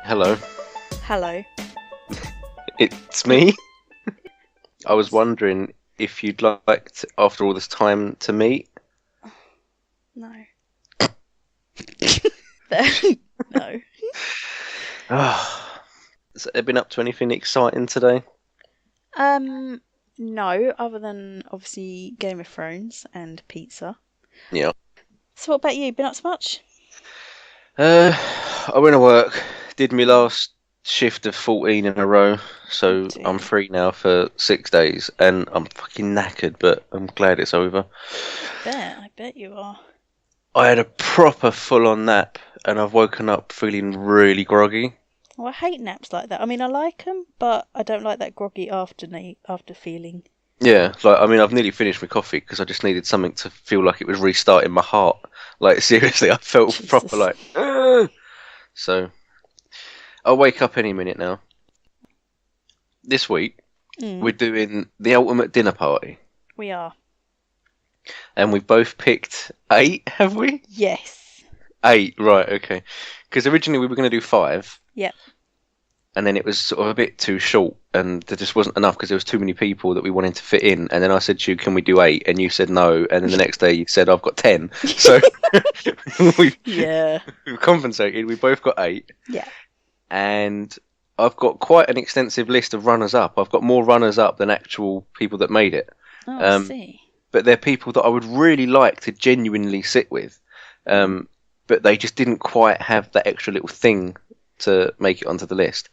Hello, Hello. it's me. I was wondering if you'd like to, after all this time, to meet. No. No. Has there been up to anything exciting today? No, other than obviously Game of Thrones and pizza. Yeah. So what about you? Been up to much? I went to work, did my last shift of 14 in a row, so Oh dear. I'm free now for 6 days, and I'm fucking knackered, but I'm glad it's over. I bet you are. I had a proper full-on nap, and I've woken up feeling really groggy. Oh, I hate naps like that. I mean, I like them, but I don't like that groggy after feeling. Yeah, I've nearly finished my coffee because I just needed something to feel like it was restarting my heart. Like, seriously, I felt proper Jesus. like, "Ugh." So I'll wake up any minute now. This week, we're Mm, doing the ultimate dinner party, we are. and we've both picked eight, have we? Yes. Eight, right, okay. Because originally we were going to do five, Yep. and then it was sort of a bit too short, and there just wasn't enough because there was too many people that we wanted to fit in. And then I said to you, "Can we do eight?" And you said no. And then the next day you said, "I've got 10." So we've, Yeah. we've compensated. We both got eight, Yeah. and I've got quite an extensive list of runners up. I've got more runners up than actual people that made it. Oh, I Um, see. but they're people that I would really like to genuinely sit with. But they just didn't quite have that extra little thing to make it onto the list.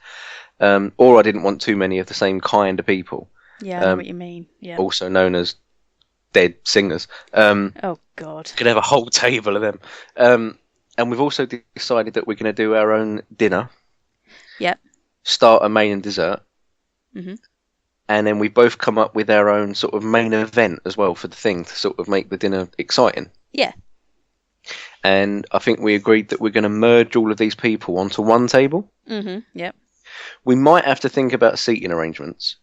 Or I didn't want too many of the same kind of people, Yeah, I know what you mean. Yeah. also known as dead singers. Oh God. Could have a whole table of them. And we've also decided that we're going to do our own dinner, Yep. start a main and dessert, Mhm. and then we both come up with our own sort of main event as well for the thing to sort of make the dinner exciting. Yeah. And I think we agreed that we're going to merge all of these people onto one table. Mhm. Yep. We might have to think about seating arrangements.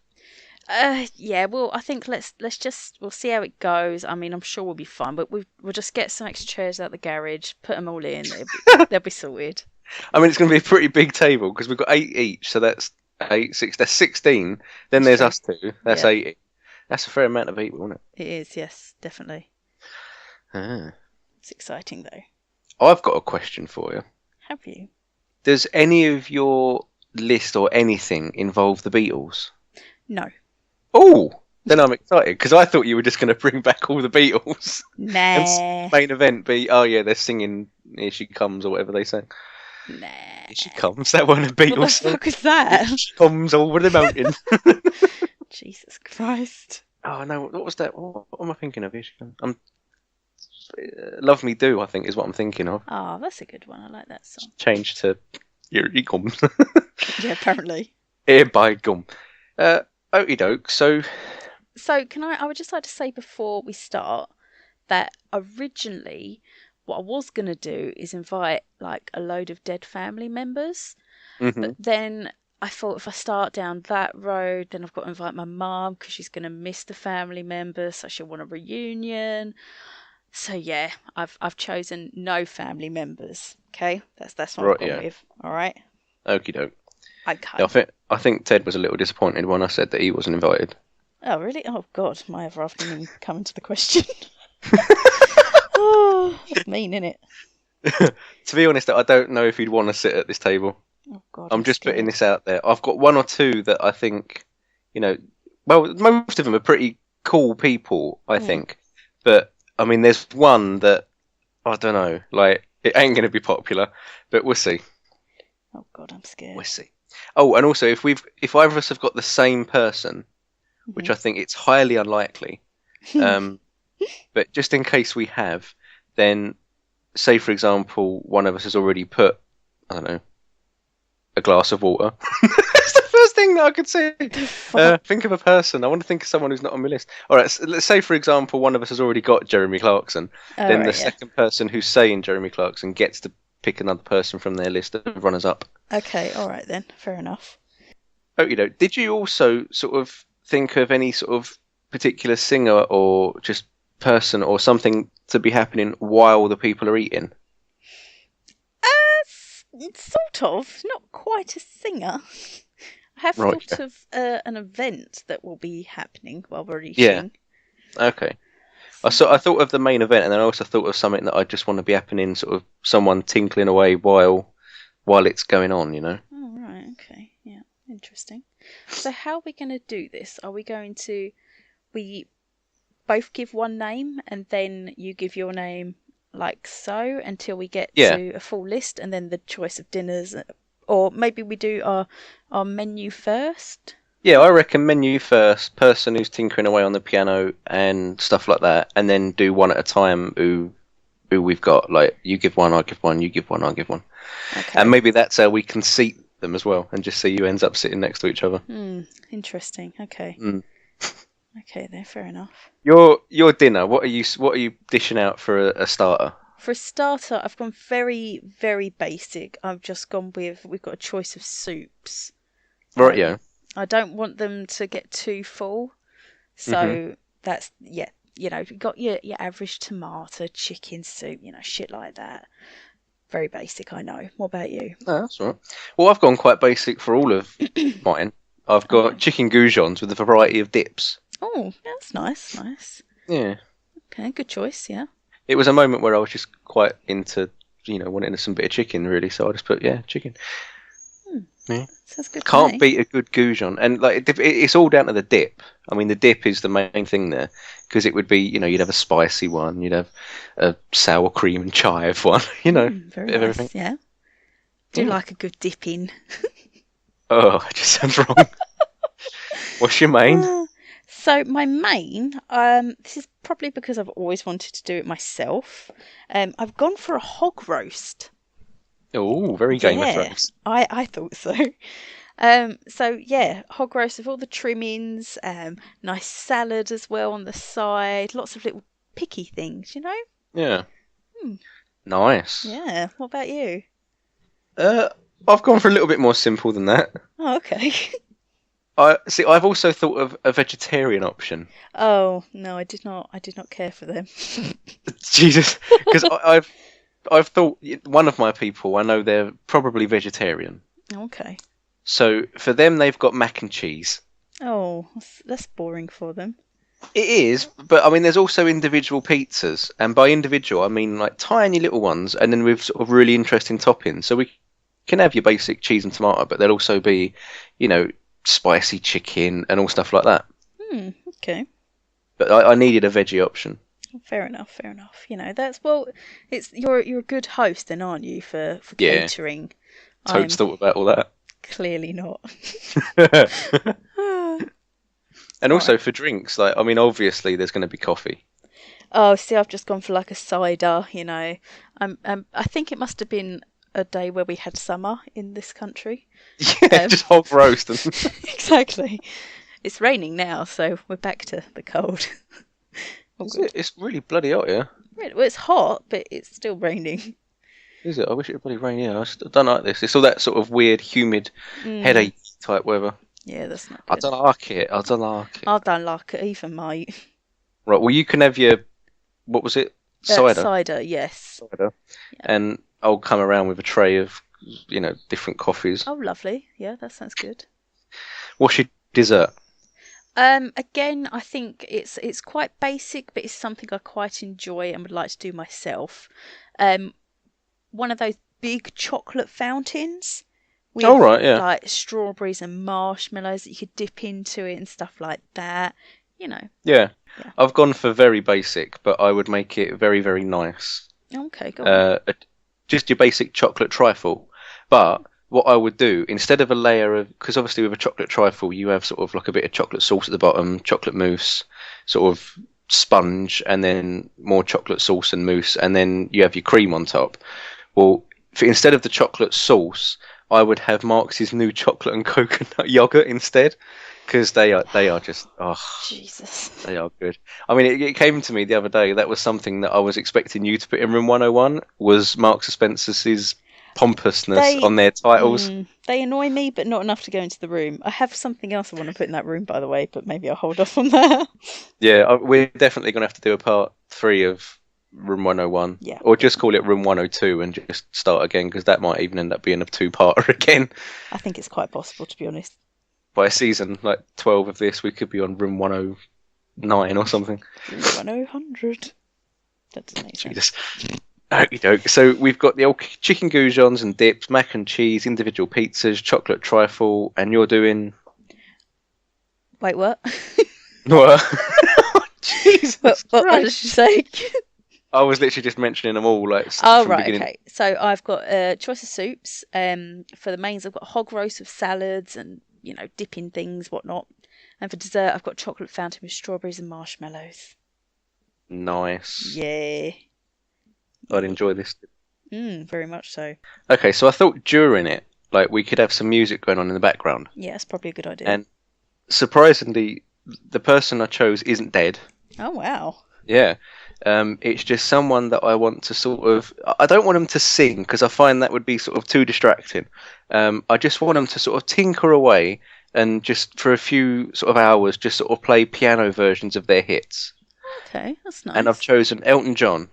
Yeah. Well, I think we'll see how it goes. I mean, I'm sure we'll be fine, but we'll just get some extra chairs out the garage, put them all in. They'll be sorted. I mean, it's going to be a pretty big table because we've got eight each, so that's eight, six, that's 16. Then That's there's true. us two, that's Yeah, 80. That's a fair amount of people, isn't it? it is. Yes, definitely. Ah. It's exciting though. I've got a question for you. Have you? Does any of your list or anything involve the Beatles? No. Oh, then I'm excited because I thought you were just going to bring back all the Beatles and Nah. main event be, oh yeah, they're singing "Here She Comes" or whatever they sang. Nah. Here she comes. That one, a What the Beatles song. fuck is that? Here she comes over the mountain. Jesus Christ. Oh no, what was that? What am I thinking of? Here she comes. Love Me Do, I think, is what I'm thinking of. Oh, that's a good one. I like that song. Changed to Here He Comes. Yeah, apparently. Here by gum. Okie doke. So, So, I would just like to say before we start that originally what I was going to do is invite like a load of dead family members. But mhm. then I thought if I start down that road, then I've got to invite my mum because she's going to miss the family members, so she'll want a reunion. So yeah, I've chosen no family members. Okay, that's what I've Right, gone yeah. with. All right. Okie doke. Yeah, Okay. I think Ted was a little disappointed when I said that he wasn't invited. Oh really? Oh God, my ever after me coming to the question. Oh, that's mean, isn't it? To be honest, I don't know if he'd want to sit at this table. Oh God, I'm I'm just putting scared. this out there. I've got one or two that I think, you know, well, most of them are pretty cool people, I Mm. think. But I mean, there's one that I don't know, like it ain't going to be popular, but we'll see. Oh God, I'm We'll scared. see. Oh, and also if either of us have got the same person, which I think it's highly unlikely, Mhm. um, but just in case we have, then say for example, one of us has already put, I don't know, a glass of water. That's the first thing that I could say. Fuck. Think of a person. I want to think of someone who's not on my list. All right, so let's say for example, one of us has already got Jeremy Clarkson. All Then the right, yeah. second person who's saying Jeremy Clarkson gets to pick another person from their list of runners up. Okay, all right then. Fair enough. Oh, did you also sort of think of any sort of particular singer or just person or something to be happening while the people are eating? Sort of, not quite a singer. I have Right. thought of an event that will be happening while we're Yeah. eating. Okay. So, I thought of the main event, and then I also thought of something that I just want to be happening, sort of someone tinkling away while it's going on. oh, right, okay, yeah, interesting. So, how are we going to do this? Are we going to, we both give one name and then you give your name like so until we get Yeah. to a full list and then the choice of dinners? Or maybe we do our menu first? Yeah, I reckon menu first, person who's tinkering away on the piano and stuff like that, and then do one at a time who we've got. Like you give one, I give one, you give one, I give one. And Okay. maybe that's how we can seat them as well and just see who ends up sitting next to each other. Interesting. Okay. Mm. Okay, then fair enough. Your dinner, what are you dishing out for a starter? For a starter, I've gone very, very basic. I've just gone with we've got a choice of soups. Right, yeah. I don't want them to get too full, Mhm. so that's yeah. You've got your average tomato, chicken soup, shit like that. Very basic, I know. What about you? No, that's all right. Well, I've gone quite basic for all of mine. I've got Okay. chicken goujons with a variety of dips. Oh, that's nice, nice. Yeah. Okay, good choice, yeah. It was a moment where I was just quite into, wanting some bit of chicken, really. So I just put, yeah, chicken. Hmm, Yeah. sounds good to Can't me. beat a good goujon, and like it's all down to the dip. I mean, the dip is the main thing there, because it would be, you'd have a spicy one, you'd have a sour cream and chive one, Very bit of everything. nice, yeah. Do Yeah. like a good dip in. Oh, it just sounds wrong. What's your main? So my main, this is probably because I've always wanted to do it myself. I've gone for a hog roast. Oh, very Game of Yeah, Thrones. I thought so. So yeah, hog roast with all the trimmings, nice salad as well on the side, lots of little picky things. Yeah, Hmm, nice. yeah. What about you? Uh, I've gone for a little bit more simple than that. Oh, okay. I see. I've also thought of a vegetarian option. Oh no, I did not. I did not care for them. Jesus, because I've thought one of my people, I know they're probably vegetarian. Okay. So for them, they've got mac and cheese. Oh, that's boring for them. It is, but I mean, there's also individual pizzas, and by individual, I mean like tiny little ones, and then with sort of really interesting toppings. So we can have your basic cheese and tomato, but there'll also be, you know, spicy chicken and all stuff like that. Okay. But I needed a veggie option. Fair enough, fair enough. That's well, it's you're a good host then, aren't you, for Yeah, catering? Toad's I'm thought about all that. clearly not. And All also right. for drinks, like I mean, obviously there's going to be coffee. Oh, see, I've just gone for like a cider. I think it must have been a day where we had summer in this country. Yeah, Um, just hog roast and exactly. It's raining now, so we're back to the cold. All is good. it? It's really bloody hot, yeah. Really, well, it's hot, but it's still raining. Is it? I wish it would bloody rain. Yeah, I don't like this. It's all that sort of weird, humid, Mm, headache type weather. yeah, that's not I good. don't like it. I don't like it. I don't like it either, mate. Right. Well, you can have your what was it? Cider. Cider, yes. Cider. Yeah. And I'll come around with a tray of, different coffees. Oh, lovely. Yeah, that sounds good. What's your dessert? Again, I think it's quite basic, but it's something I quite enjoy and would like to do myself. Um, One of those big chocolate fountains Oh, with right, yeah. like strawberries and marshmallows that you could dip into it and stuff like that. You know. Yeah. Yeah. I've gone for very basic, but I would make it very, very nice. Okay, go on. Just your basic chocolate trifle. But what I would do, instead of a layer of, because obviously with a chocolate trifle, you have sort of like a bit of chocolate sauce at the bottom, chocolate mousse, sort of sponge, and then more chocolate sauce and mousse, and then you have your cream on top. Well, instead of the chocolate sauce, I would have Marx's new chocolate and coconut yogurt instead, because they are just Jesus. they are good. I mean, it came to me the other day. That was something that I was expecting you to put in Room 101 was Marks and Spencer's pompousness They on their titles. they annoy me, but not enough to go into the room. I have something else I want to put in that room, by the way, but maybe I'll hold off on that. Yeah, we're definitely going to have to do a part 3 of Room 101. Yeah. Or just call it Room 102 and just start again, because that might even end up being a two-parter again. I think it's quite possible, to be honest. By season like 12 of this, we could be on Room 109 or something. Room 100. That doesn't make sense. Jesus. Okey doke. So we've got the old chicken goujons and dips, mac and cheese, individual pizzas, chocolate trifle, and you're doing... Wait, what? What? Jesus what Christ. did she say? I was literally just mentioning them all, like, Oh, from right, beginning. okay. So I've got a choice of soups. For the mains, I've got hog roast with salads and, dipping things, whatnot. And for dessert, I've got chocolate fountain with strawberries and marshmallows. Nice. Yeah. I'd enjoy this. Very much so. Okay, so I thought during it, like, we could have some music going on in the background. Yeah, that's probably a good idea. And surprisingly, the person I chose isn't dead. Oh, wow. Yeah. It's just someone that I want to sort of... I don't want them to sing, because I find that would be sort of too distracting. I just want them to sort of tinker away and just for a few sort of hours just sort of play piano versions of their hits. Okay, that's nice. And I've chosen Elton John,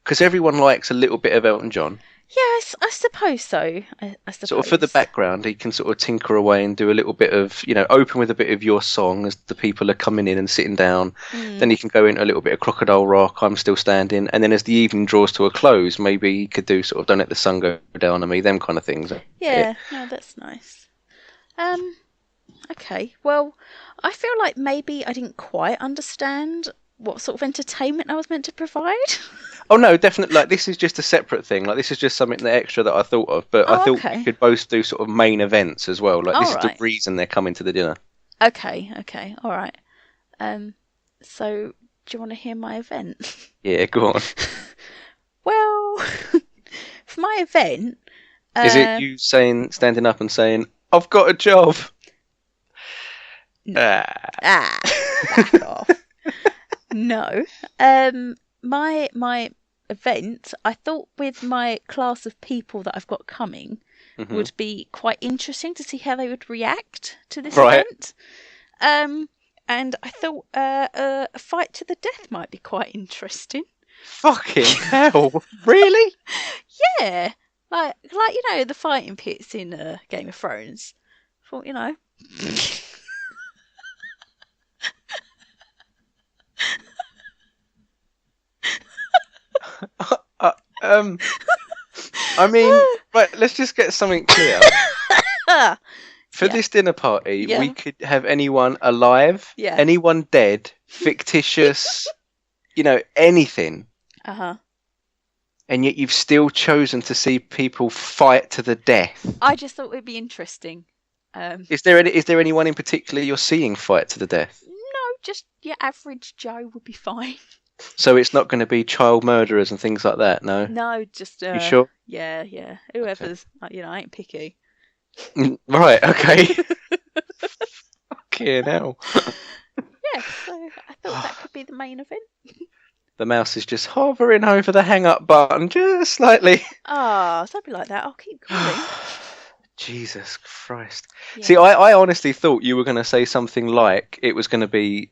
because everyone likes a little bit of Elton John. Yes, I suppose so. I suppose. Sort of for the background, he can sort of tinker away and do a little bit of, open with a bit of your song as the people are coming in and sitting down. Then he can go into a little bit of Crocodile Rock, I'm Still Standing. And then as the evening draws to a close, maybe he could do sort of Don't Let the Sun Go Down on Me, them kind of things. Yeah, no, that's nice. Okay, well, I feel like maybe I didn't quite understand what sort of entertainment I was meant to provide. Oh no, definitely. Like, this is just a separate thing. Like, this is just something that extra that I thought of. But I thought we could both do sort of main events as well. Like, this is the reason they're coming to the dinner. Okay, all right. So do you want to hear my event? Yeah, go on. Well, for my event, is it you standing up and saying, "I've got a job"? No. Back off. No. My event, I thought with my class of people that I've got coming would be quite interesting to see how they would react to this event. And I thought a fight to the death might be quite interesting. Fucking hell. Really? Yeah. Like the fighting pits in Game of Thrones. I thought, I mean, right, let's just get something clear. For this dinner party, we could have anyone alive, anyone dead, fictitious, anything. And yet you've still chosen to see people fight to the death. I just thought it would be interesting. Is there anyone in particular you're seeing fight to the death? No, just your average Joe would be fine. So it's not going to be child murderers and things like that, no? No, just... you sure? Yeah. Whoever's... Okay. I ain't picky. Right, okay. Fucking hell. Yeah, so I thought that could be the main event. The mouse is just hovering over the hang-up button just slightly. Something like that. I'll keep going. Jesus Christ. Yeah. See, I honestly thought you were going to say something like it was going to be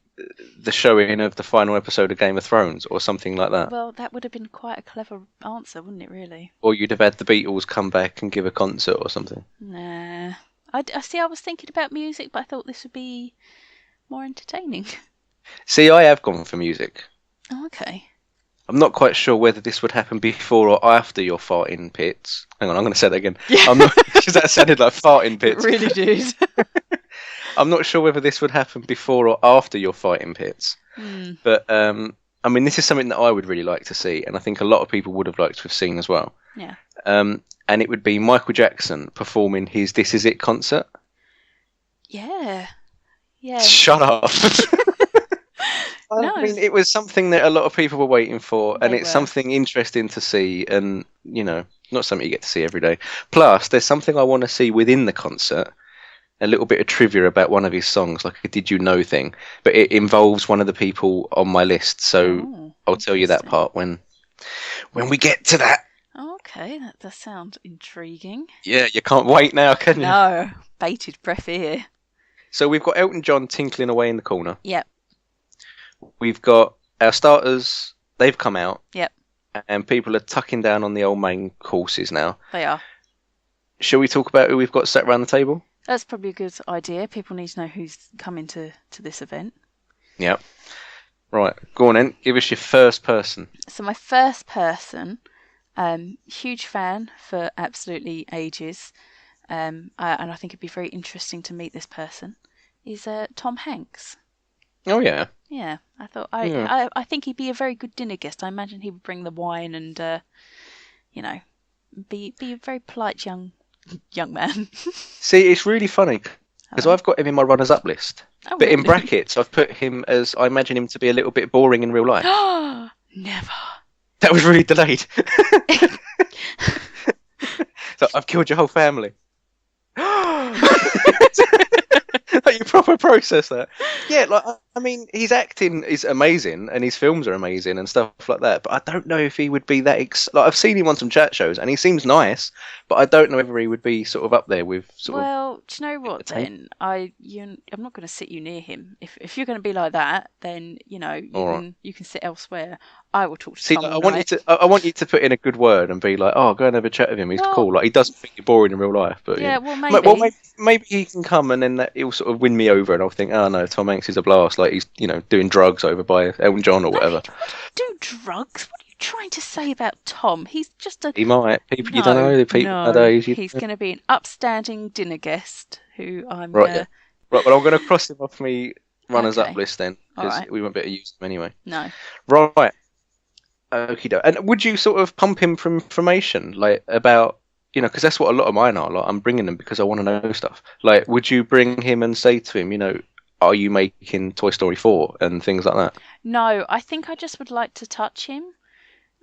the showing of the final episode of Game of Thrones or something like that. Well, that would have been quite a clever answer, wouldn't it, really? Or you'd have had the Beatles come back and give a concert or something. Nah. I was thinking about music, but I thought this would be more entertaining. See, I have gone for music. Oh, okay. I'm not quite sure whether this would happen before or after your farting pits. Hang on, I'm going to say that again. Yeah. I'm not, because that sounded like farting pits. It really did. I'm not sure whether this would happen before or after your fighting pits. But, I mean, this is something that I would really like to see, and I think a lot of people would have liked to have seen as well. Yeah. And it would be Michael Jackson performing his This Is It concert. Yeah. Shut up. No. I mean, it was something that a lot of people were waiting for, and it's were. something interesting to see, and, not something you get to see every day. Plus, there's something I want to see within the concert, a little bit of trivia about one of his songs, like a Did You Know thing, but it involves one of the people on my list, so I'll tell you that part when we get to that. Okay, that does sound intriguing. Yeah, you can't wait now, can you? No, bated breath here. So we've got Elton John tinkling away in the corner. Yep. We've got our starters. they've come out, Yep, and people are tucking down on the old main courses now. they are. Shall we talk about who we've got sat around the table? That's probably a good idea. People need to know who's coming to this event. Yeah. Right, go on then. Give us your first person. So my first person, huge fan for absolutely ages, and I think it'd be very interesting to meet this person, is Tom Hanks. Oh yeah. Yeah, I thought Yeah. I think he'd be a very good dinner guest. I imagine he would bring the wine and you know, be a very polite young man. See, it's really funny because Oh, I've got him in my runners-up list, oh but in really? brackets I've put him as I imagine him to be a little bit boring in real life. Never. That was really delayed. So I've killed your whole family. Like you proper process that. Yeah, like I mean, his acting is amazing and his films are amazing and stuff like that. But I don't know if he would be that. Like I've seen him on some chat shows and he seems nice, but I don't know whether he would be sort of up there with sort of. Well, do you know what then? I'm not going to sit you near him. If you're going to be like that, then All right. you can sit elsewhere. I will talk to See, Tom like, all night. I want you to put in a good word and be like, oh, go and have a chat with him. He's Well, cool. Like he doesn't think you're boring in real life, but yeah, well Well, maybe. maybe he can come and then he'll sort of win me over, and I'll think, oh no, Tom Hanks is a blast. Like he's doing drugs over by Elton John or No, whatever. he wouldn't do drugs. What are you trying to say about Tom? He's just a He might. People, you don't no, know the people no. nowadays. He's going to be an upstanding dinner guest who I'm Right, yeah. gonna. Right, well, I'm going to cross him off me runners-up Okay, list then, all because right. we won't be able to use him anyway. No, Right. Okie doke. And would you sort of pump him for information, like about, because that's what a lot of mine are. Like, I'm bringing them because I want to know stuff. Like, would you bring him and say to him, are you making Toy Story 4 and things like that? no. I think I just would like to touch him.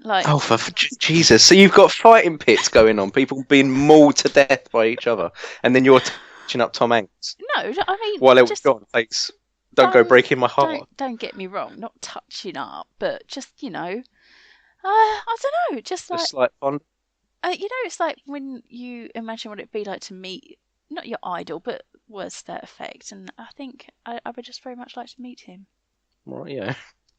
Like, Oh, for Jesus! So you've got fighting pits going on, people being mauled to death by each other, and then you're touching up Tom Hanks no. I mean, while Elton just John plays "Don't Go Breaking My Heart." don't get me wrong. Not touching up, but just I don't know. Just like Just like fun. it's like when you imagine what it'd be like to meet not your idol, but words to that effect. And I think I would just very much like to meet him. Right, yeah.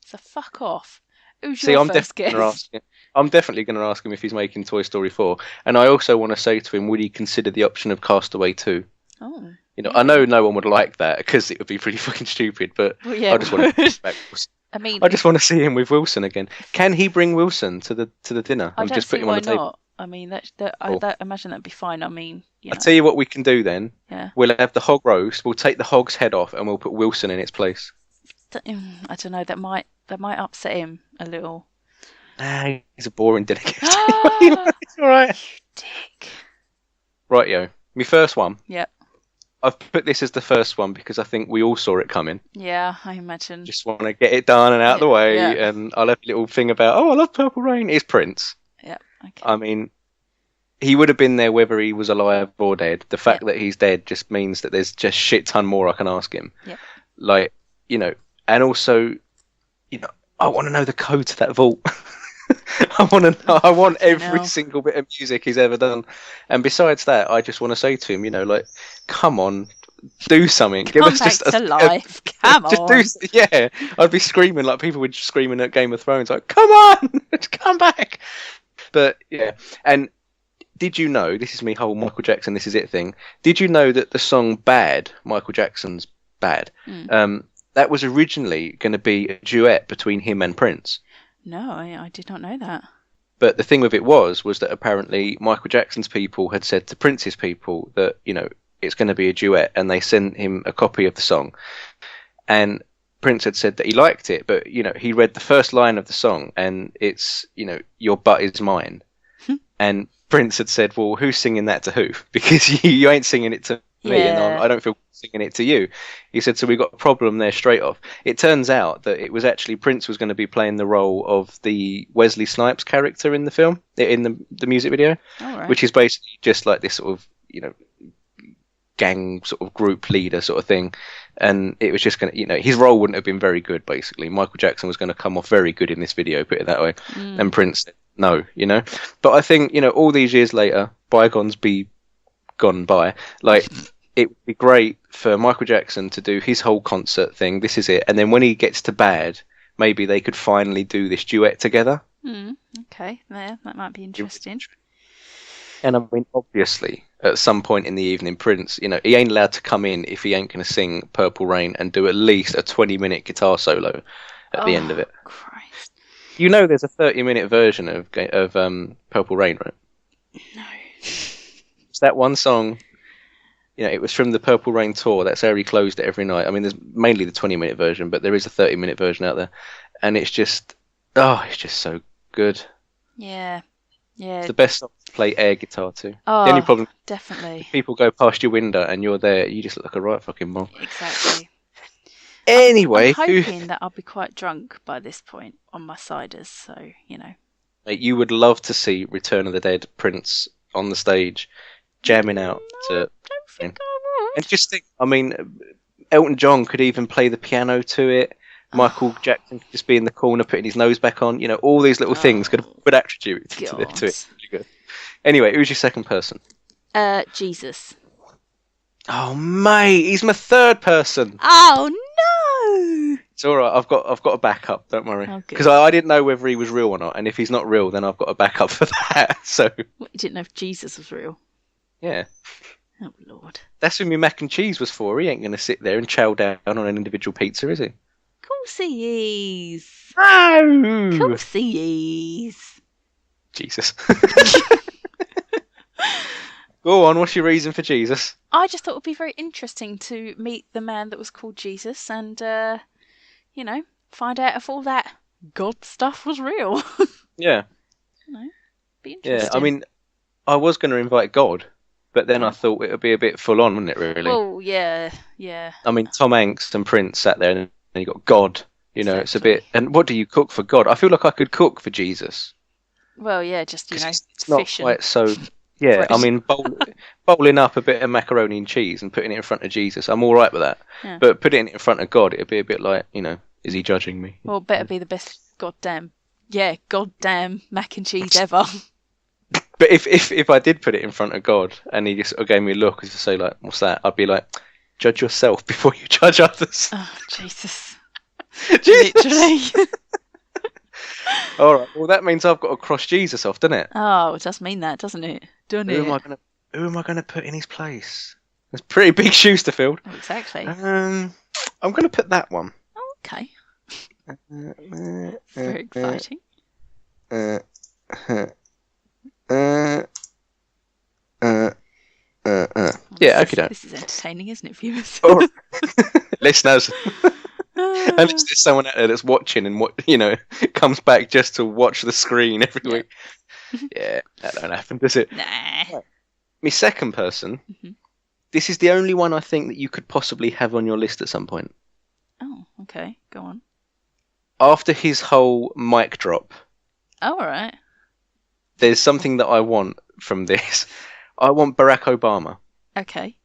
So fuck off. Who's See, your I'm first definitely going to guess? ask him. I'm definitely going to ask him if he's making Toy Story 4, and I also want to say to him, would he consider the option of Castaway 2? Oh, I know no one would like that because it would be pretty fucking stupid, but well, yeah, I just want to. I mean, I just want to see him with Wilson again. Can he bring Wilson to the dinner I and don't just put see him on why the table? not. I mean, Cool. I imagine that'd be fine. I mean, I'll tell you what we can do then. yeah. We'll have the hog roast. We'll take the hog's head off and we'll put Wilson in its place. I don't know. That might upset him a little. Ah, he's a boring delegate. Ah, It's all right. dick. Right, yo. My first one. Yep. I've put this as the first one because I think we all saw it coming. Yeah, I imagine. Just want to get it done and out of the way, Yeah. and I'll have a little thing about, I love Purple Rain. It's Prince. Yeah. Okay. I mean, he would have been there whether he was alive or dead. The fact that he's dead just means that there's just shit ton more I can ask him. Yep. Like, and also, I want to know the code to that vault. I want every hell. single bit of music he's ever done. And besides that, I just want to say to him, like, come on, do something. Give Come us back just to life. Come just on. yeah. I'd be screaming like people were screaming at Game of Thrones, like, come on, just come back. But yeah, and did you know, this is me whole Michael Jackson, this is it thing. Did you know that the song Bad, Michael Jackson's Bad, that was originally going to be a duet between him and Prince? No, I did not know that. But the thing with it was that apparently Michael Jackson's people had said to Prince's people that, it's going to be a duet, and they sent him a copy of the song. And Prince had said that he liked it, but, he read the first line of the song, and it's, your butt is mine. And Prince had said, well, who's singing that to who? Because you ain't singing it to me, and I don't feel singing it to you. He said, so we got a problem there straight off. It turns out that it was actually Prince was going to be playing the role of the Wesley Snipes character in the film, in the music video, which is basically just like this sort of, gang sort of group leader sort of thing. And it was just going to, his role wouldn't have been very good, basically. Michael Jackson was going to come off very good in this video, put it that way. And Prince said no, But I think, all these years later, bygones be gone by. Like, it would be great for Michael Jackson to do his whole concert thing. This is it. And then when he gets to Bad, maybe they could finally do this duet together. Okay, there, that might be interesting. And I mean, obviously, at some point in the evening, Prince, he ain't allowed to come in if he ain't going to sing Purple Rain and do at least a 20-minute guitar solo at the end of it. Christ. There's a 30-minute version of Purple Rain, right? No. It's that one song. It was from the Purple Rain tour. That's how he closed it every night. I mean, there's mainly the 20-minute version, but there is a 30-minute version out there, and it's just so good. Yeah. It's the best song to play air guitar to. Oh, the only problem, definitely. People go past your window and you're there. You just look like a right fucking mong. Exactly. Anyway, I'm hoping that I'll be quite drunk by this point on my ciders, so Mate, you would love to see Return of the Dead Prince on the stage, jamming out to. I don't think I would. And just think, I mean, Elton John could even play the piano to it. Michael Jackson could just be in the corner putting his nose back on. All these little things would attribute to it. Really good. Anyway, who's your second person? Jesus. Oh, mate, he's my third person. Oh no! It's all right. I've got a backup. Don't worry, because Okay. I didn't know whether he was real or not, and if he's not real, then I've got a backup for that. So What, you didn't know if Jesus was real? yeah, Oh Lord. that's what my mac and cheese was for. He ain't going to sit there and chow down on an individual pizza, is he? Of course he is. No. Of course he is. Jesus. Go on. What's your reason for Jesus? I just thought it would be very interesting to meet the man that was called Jesus and, find out if all that God stuff was real. Yeah. Be interesting. Yeah. I mean, I was going to invite God, but then I thought it would be a bit full on, wouldn't it? Really. Oh yeah, yeah. I mean, Tom Hanks and Prince sat there, and you got God. It's a bit. And what do you cook for God? I feel like I could cook for Jesus. Well, yeah, just It's not fish quite and so. Yeah, bread. I mean, bowling up a bit of macaroni and cheese and putting it in front of Jesus, I'm all right with that. Yeah. But putting it in front of God, it'd be a bit like, is he judging me? Well, better be the best goddamn mac and cheese ever. But if I did put it in front of God and he just sort of gave me a look as to say like, what's that? I'd be like, judge yourself before you judge others. Oh Jesus! Jesus. Literally. All right. Well, that means I've got to cross Jesus off, doesn't it? Oh, it does mean that, doesn't it? Doesn't it? Who am I gonna put in his place? There's pretty big shoes to fill. Exactly. I'm gonna put that one. Okay. Very exciting. Yeah, okay. This is entertaining, isn't it, viewers? Listeners. Unless there's someone out there that's watching and comes back just to watch the screen every week. Yeah, that don't happen, does it? Nah. My second person. This is the only one I think that you could possibly have on your list at some point. Oh, okay. Go on. After his whole mic drop, Oh, all right. there's something that I want from this. I want Barack Obama. Okay.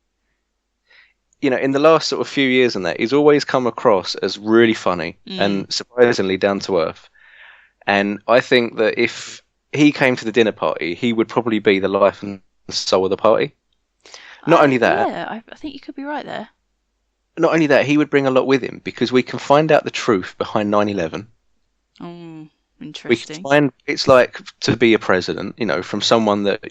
In the last sort of few years and that, he's always come across as really funny and surprisingly down to earth. And I think that if he came to the dinner party, he would probably be the life and soul of the party. Not only that, Yeah, I think you could be right there. not only that, he would bring a lot with him because we can find out the truth behind 9/11. We Interesting. can find it's like to be a president, from someone that,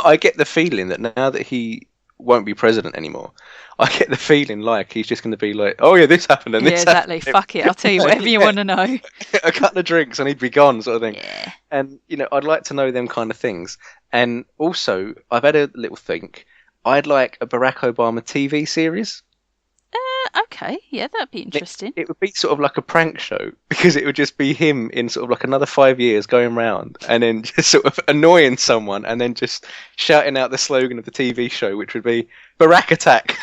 I get the feeling that now that he won't be president anymore, I get the feeling like he's just going to be like, oh yeah, this happened and this exactly. happened. Fuck it. I'll tell you whatever you want to know. A couple of drinks and he'd be gone, sort of thing. Yeah. And I'd like to know them kind of things. And also, I've had a little think. I'd like a Barack Obama TV series. Okay. Yeah, that'd be interesting. It would be sort of like a prank show because it would just be him in sort of like another 5 years going round and then just sort of annoying someone and then just shouting out the slogan of the TV show, which would be Barack Attack.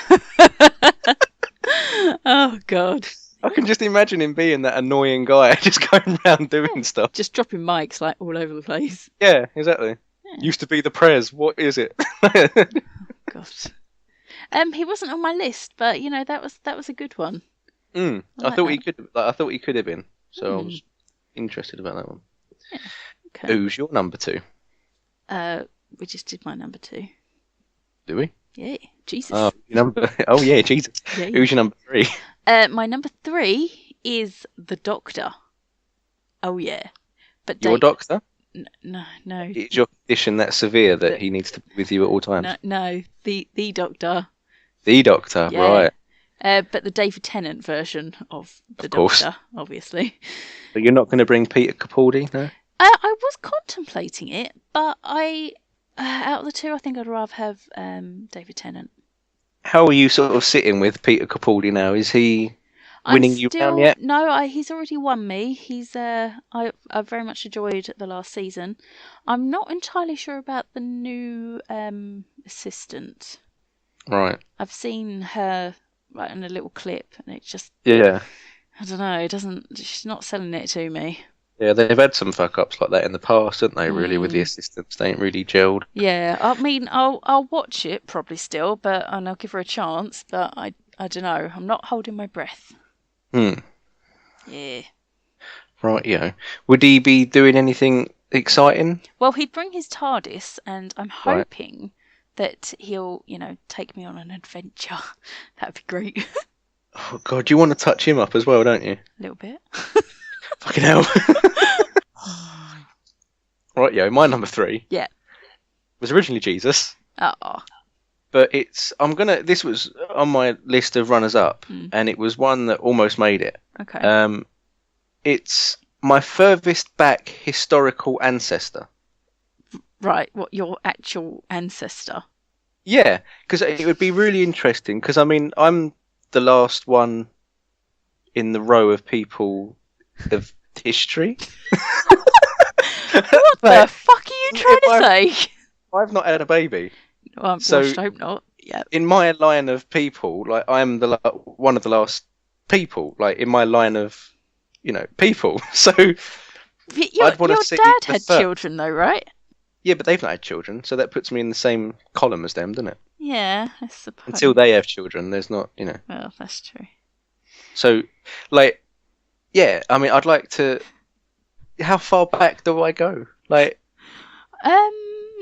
Oh God. I can just imagine him being that annoying guy just going around doing stuff. Just dropping mics like all over the place. Yeah, exactly. Yeah. Used to be the Prez. What is it? God. He wasn't on my list, but that was a good one. I like thought that. he could. I thought he could have been. So I was interested about that one. Yeah. Okay. Who's your number two? We just did my number 2. Do we? Yeah, Jesus. Oh, your number. Oh yeah, Jesus. Yeah. Who's your number 3? My number 3 is the Doctor. Oh yeah, but Your doctor? no, Is your condition that severe that the he needs to be with you at all times? no, the Doctor. The doctor, Yeah, right? but the David Tennant version of the Of course. Doctor, obviously. But you're not going to bring Peter Capaldi, no? I was contemplating it, but out of the two, I think I'd rather have David Tennant. How are you sort of sitting with Peter Capaldi now? Is he I'm winning you round still yet? no, he's already won me. I very much enjoyed the last season. I'm not entirely sure about the new assistant. Right. I've seen her like in a little clip, and it just Yeah. I don't know. It doesn't. She's not selling it to me. Yeah, they've had some fuck ups like that in the past, haven't they? Really, with the Mm, assistants, they ain't really gelled. yeah, I mean, I'll watch it probably still, and I'll give her a chance. But I don't know. I'm not holding my breath. Hmm. Yeah. Right, would he be doing anything exciting? Well, he'd bring his TARDIS, and I'm Right. hoping that he'll, take me on an adventure. That'd be great. Oh God, you want to touch him up as well, don't you? A little bit. Fucking hell. Right, my number 3 Yeah. was originally Jesus, Oh. but this was on my list of runners up, Mm. and it was one that almost made it. Okay. It's my furthest back historical ancestor. Right. What, your actual ancestor? Yeah, because it would be really interesting. Because I mean, I'm the last one in the row of people of history. What the fuck are you trying to say? I've not had a baby, Well, so I hope not. Yeah. in my line of people, like I'm one of the last people, like in my line of people. So I'd want Your to see dad the had first. children, though, right? Yeah, but they've not had children, so that puts me in the same column as them, doesn't it? Yeah, I suppose. Until they have children, there's not, Well, that's true. So, like, yeah, I mean, I'd like to. How far back do I go? Like, Um,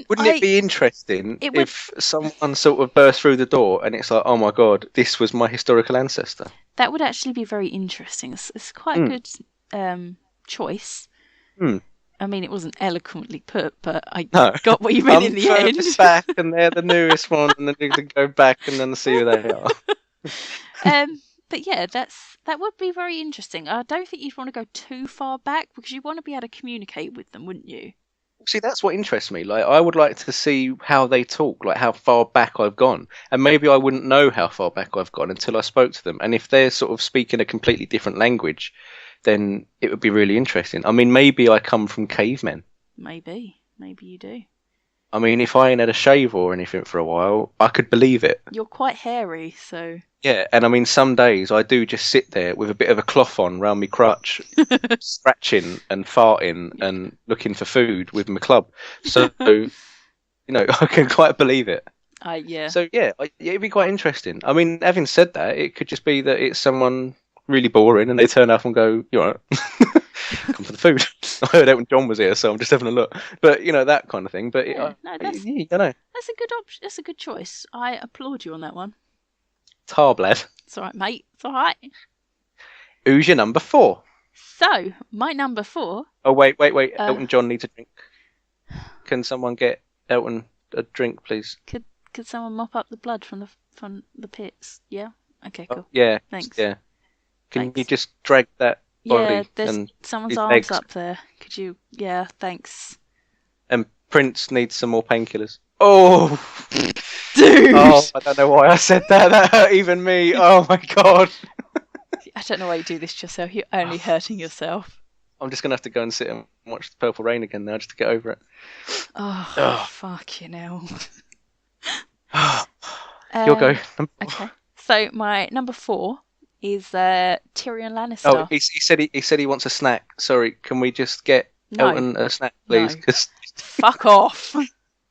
wouldn't it be interesting It would. if someone sort of burst through the door and it's like, oh my God, this was my historical ancestor? That would actually be very interesting. It's quite a good choice. Hmm. I mean, it wasn't eloquently put, but I No. got what you meant I'm in the end. furthest back, and they're the newest one, and then they go back and then see who they are. But yeah, that would be very interesting. I don't think you'd want to go too far back because you want to be able to communicate with them, wouldn't you? See, that's what interests me. Like, I would like to see how they talk, like how far back I've gone, and maybe I wouldn't know how far back I've gone until I spoke to them. And if they're sort of speaking a completely different language, then it would be really interesting. I mean, maybe I come from cavemen. Maybe you do. I mean, if I ain't had a shave or anything for a while, I could believe it. You're quite hairy, so Yeah, and I mean, some days I do just sit there with a bit of a cloth on round my crutch, scratching and farting and looking for food with my club. So, I can quite believe it. yeah. So, yeah, it'd be quite interesting. I mean, having said that, it could just be that it's someone really boring and they turn up and go, "You all right? Come for the food." I heard Elton John was here, so I'm just having a look. But, that kind of thing. But, No, that's I don't know. that's a good option. That's a good choice. I applaud you on that one. Tarblad. It's all right, mate. It's all right. Who's your number 4? So, my number 4. Oh, wait. Elton John needs a drink. Can someone get Elton a drink, please? Could someone mop up the blood from the pits? Yeah. Okay. Cool. Oh, yeah. Thanks. Yeah. Can Thanks. you just drag that body Yeah, there's and someone's his arms legs? up there. Could you? Yeah. Thanks. And Prince needs some more painkillers. Oh, Dude. oh! I don't know why I said that. That hurt even me. Oh my God. I don't know why you do this to yourself. You're only hurting yourself. I'm just gonna have to go and sit and watch the Purple Rain again now, just to get over it. Oh. Fuck you know. You'll go. Okay. So my number 4 is Tyrion Lannister. Oh, he said he wants a snack. Sorry, can we just get No. Elton a snack, please? No. 'Cause Fuck off.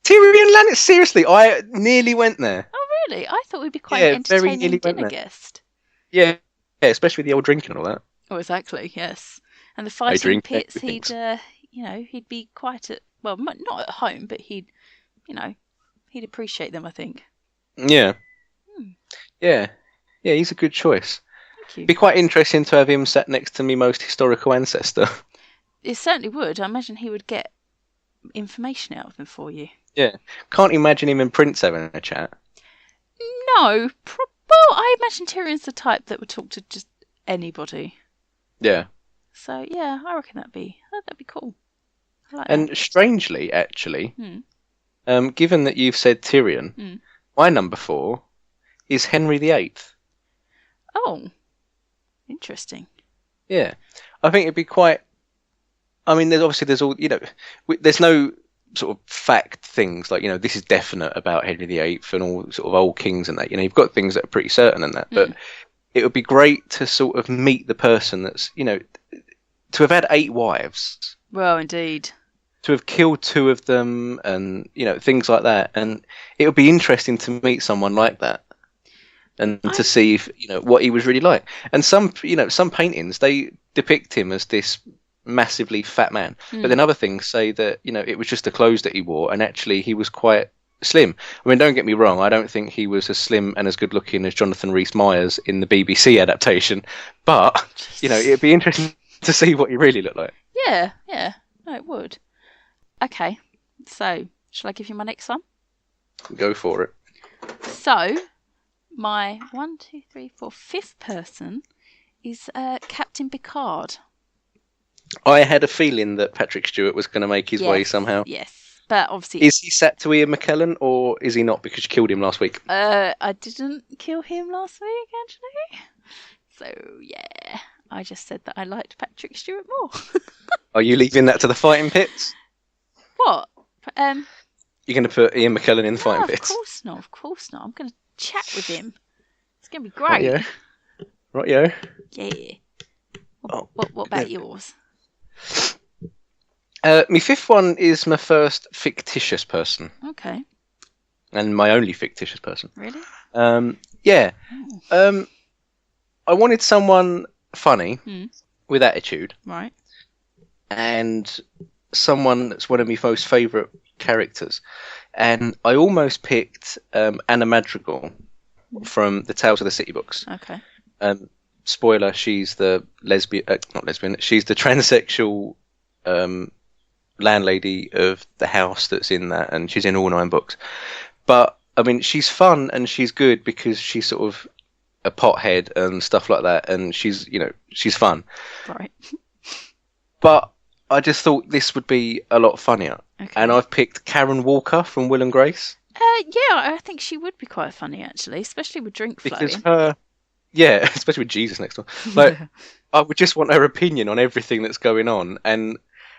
Tyrion Lannister. Seriously, I nearly went there. Oh really? I thought we'd be quite Yeah, an very entertaining nearly went dinner there. guest. Yeah, especially with the old drinking and all that. Oh, exactly. Yes. And the fighting drink pits, everything. he'd be quite not at home, but he'd appreciate them, I think. Yeah. Hmm. Yeah. Yeah, he's a good choice. Thank you. Be quite interesting to have him sat next to me most historical ancestor. It certainly would. I imagine he would get information out of them for you. Yeah. Can't imagine him and Prince having a chat. No, well, I imagine Tyrion's the type that would talk to just anybody. Yeah. So yeah, I reckon that'd be cool. I like And that. strangely, actually, given that you've said Tyrion, my number 4 is Henry VIII. Oh, interesting. Yeah. I think it'd be quite. I mean, there's all, there's no sort of fact things like, this is definite about Henry VIII and all sort of old kings and that. You've got things that are pretty certain and that. But it would be great to sort of meet the person that's, to have had 8 wives. Well, indeed. To have killed 2 of them and, things like that. And it would be interesting to meet someone like that. And to see if, what he was really like. And some paintings, they depict him as this massively fat man, but then other things say that it was just the clothes that he wore, and actually he was quite slim. I mean, don't get me wrong, I don't think he was as slim and as good looking as Jonathan Rhys-Meyers in the BBC adaptation, but it'd be interesting to see what he really looked like. Yeah, no, it would. Okay, so shall I give you my next one? Go for it. So my 5th person is Captain Picard. I had a feeling that Patrick Stewart was going to make his way somehow. Yes, but obviously... Is he set to Ian McKellen, or is he not because you killed him last week? I didn't kill him last week, actually. So, yeah, I just said that I liked Patrick Stewart more. Are you leaving that to the fighting pits? What? You're going to put Ian McKellen in the fighting pits? Of course not. I'm going to chat with him. It's going to be great. Right-yo. Yeah. What about yours? My 5th one is my first fictitious person. Okay. And my only fictitious person. Really? Yeah. I wanted someone funny with attitude. Right. And someone that's one of my most favourite characters. And I almost picked Anna Madrigal from the Tales of the City books. Okay. Spoiler, she's the not lesbian, she's the transsexual landlady of the house that's in that, and she's in all 9 books. But, I mean, she's fun and she's good because she's sort of a pothead and stuff like that, and she's fun. Right. But I just thought this would be a lot funnier. Okay. And I've picked Karen Walker from Will and Grace. Yeah, I think she would be quite funny, actually, especially with drink flowing. Because yeah, especially with Jesus next door. Like, I would just want her opinion on everything that's going on, and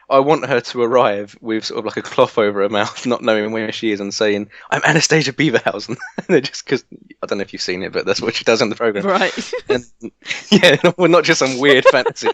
I want her to arrive with sort of like a cloth over her mouth, not knowing where she is, and saying, "I'm Anastasia Beaverhausen." Just because I don't know if you've seen it, but that's what she does on the program. Right. And, yeah, well, not just some weird fantasy.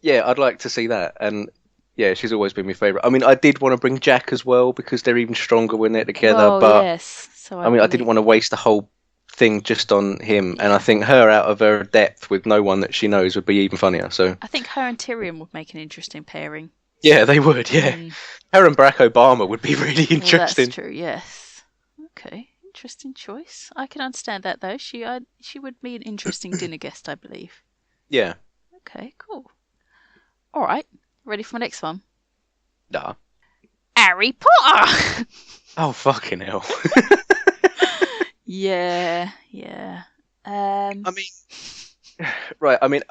Yeah, I'd like to see that, and yeah, she's always been my favourite. I mean, I did want to bring Jack as well because they're even stronger when they're together. But yes. So I mean, I didn't want to waste the whole thing just on him, and I think her out of her depth with no one that she knows would be even funnier. So I think her and Tyrion would make an interesting pairing. Yeah, they would. Yeah, her and Barack Obama would be really interesting. Well, that's true. Yes. Okay, interesting choice. I can understand that though. She would be an interesting dinner guest, I believe. Yeah. Okay. Cool. All right. Ready for my next one? Nah. Harry Potter. Oh fucking hell. Yeah. I mean, right. I mean,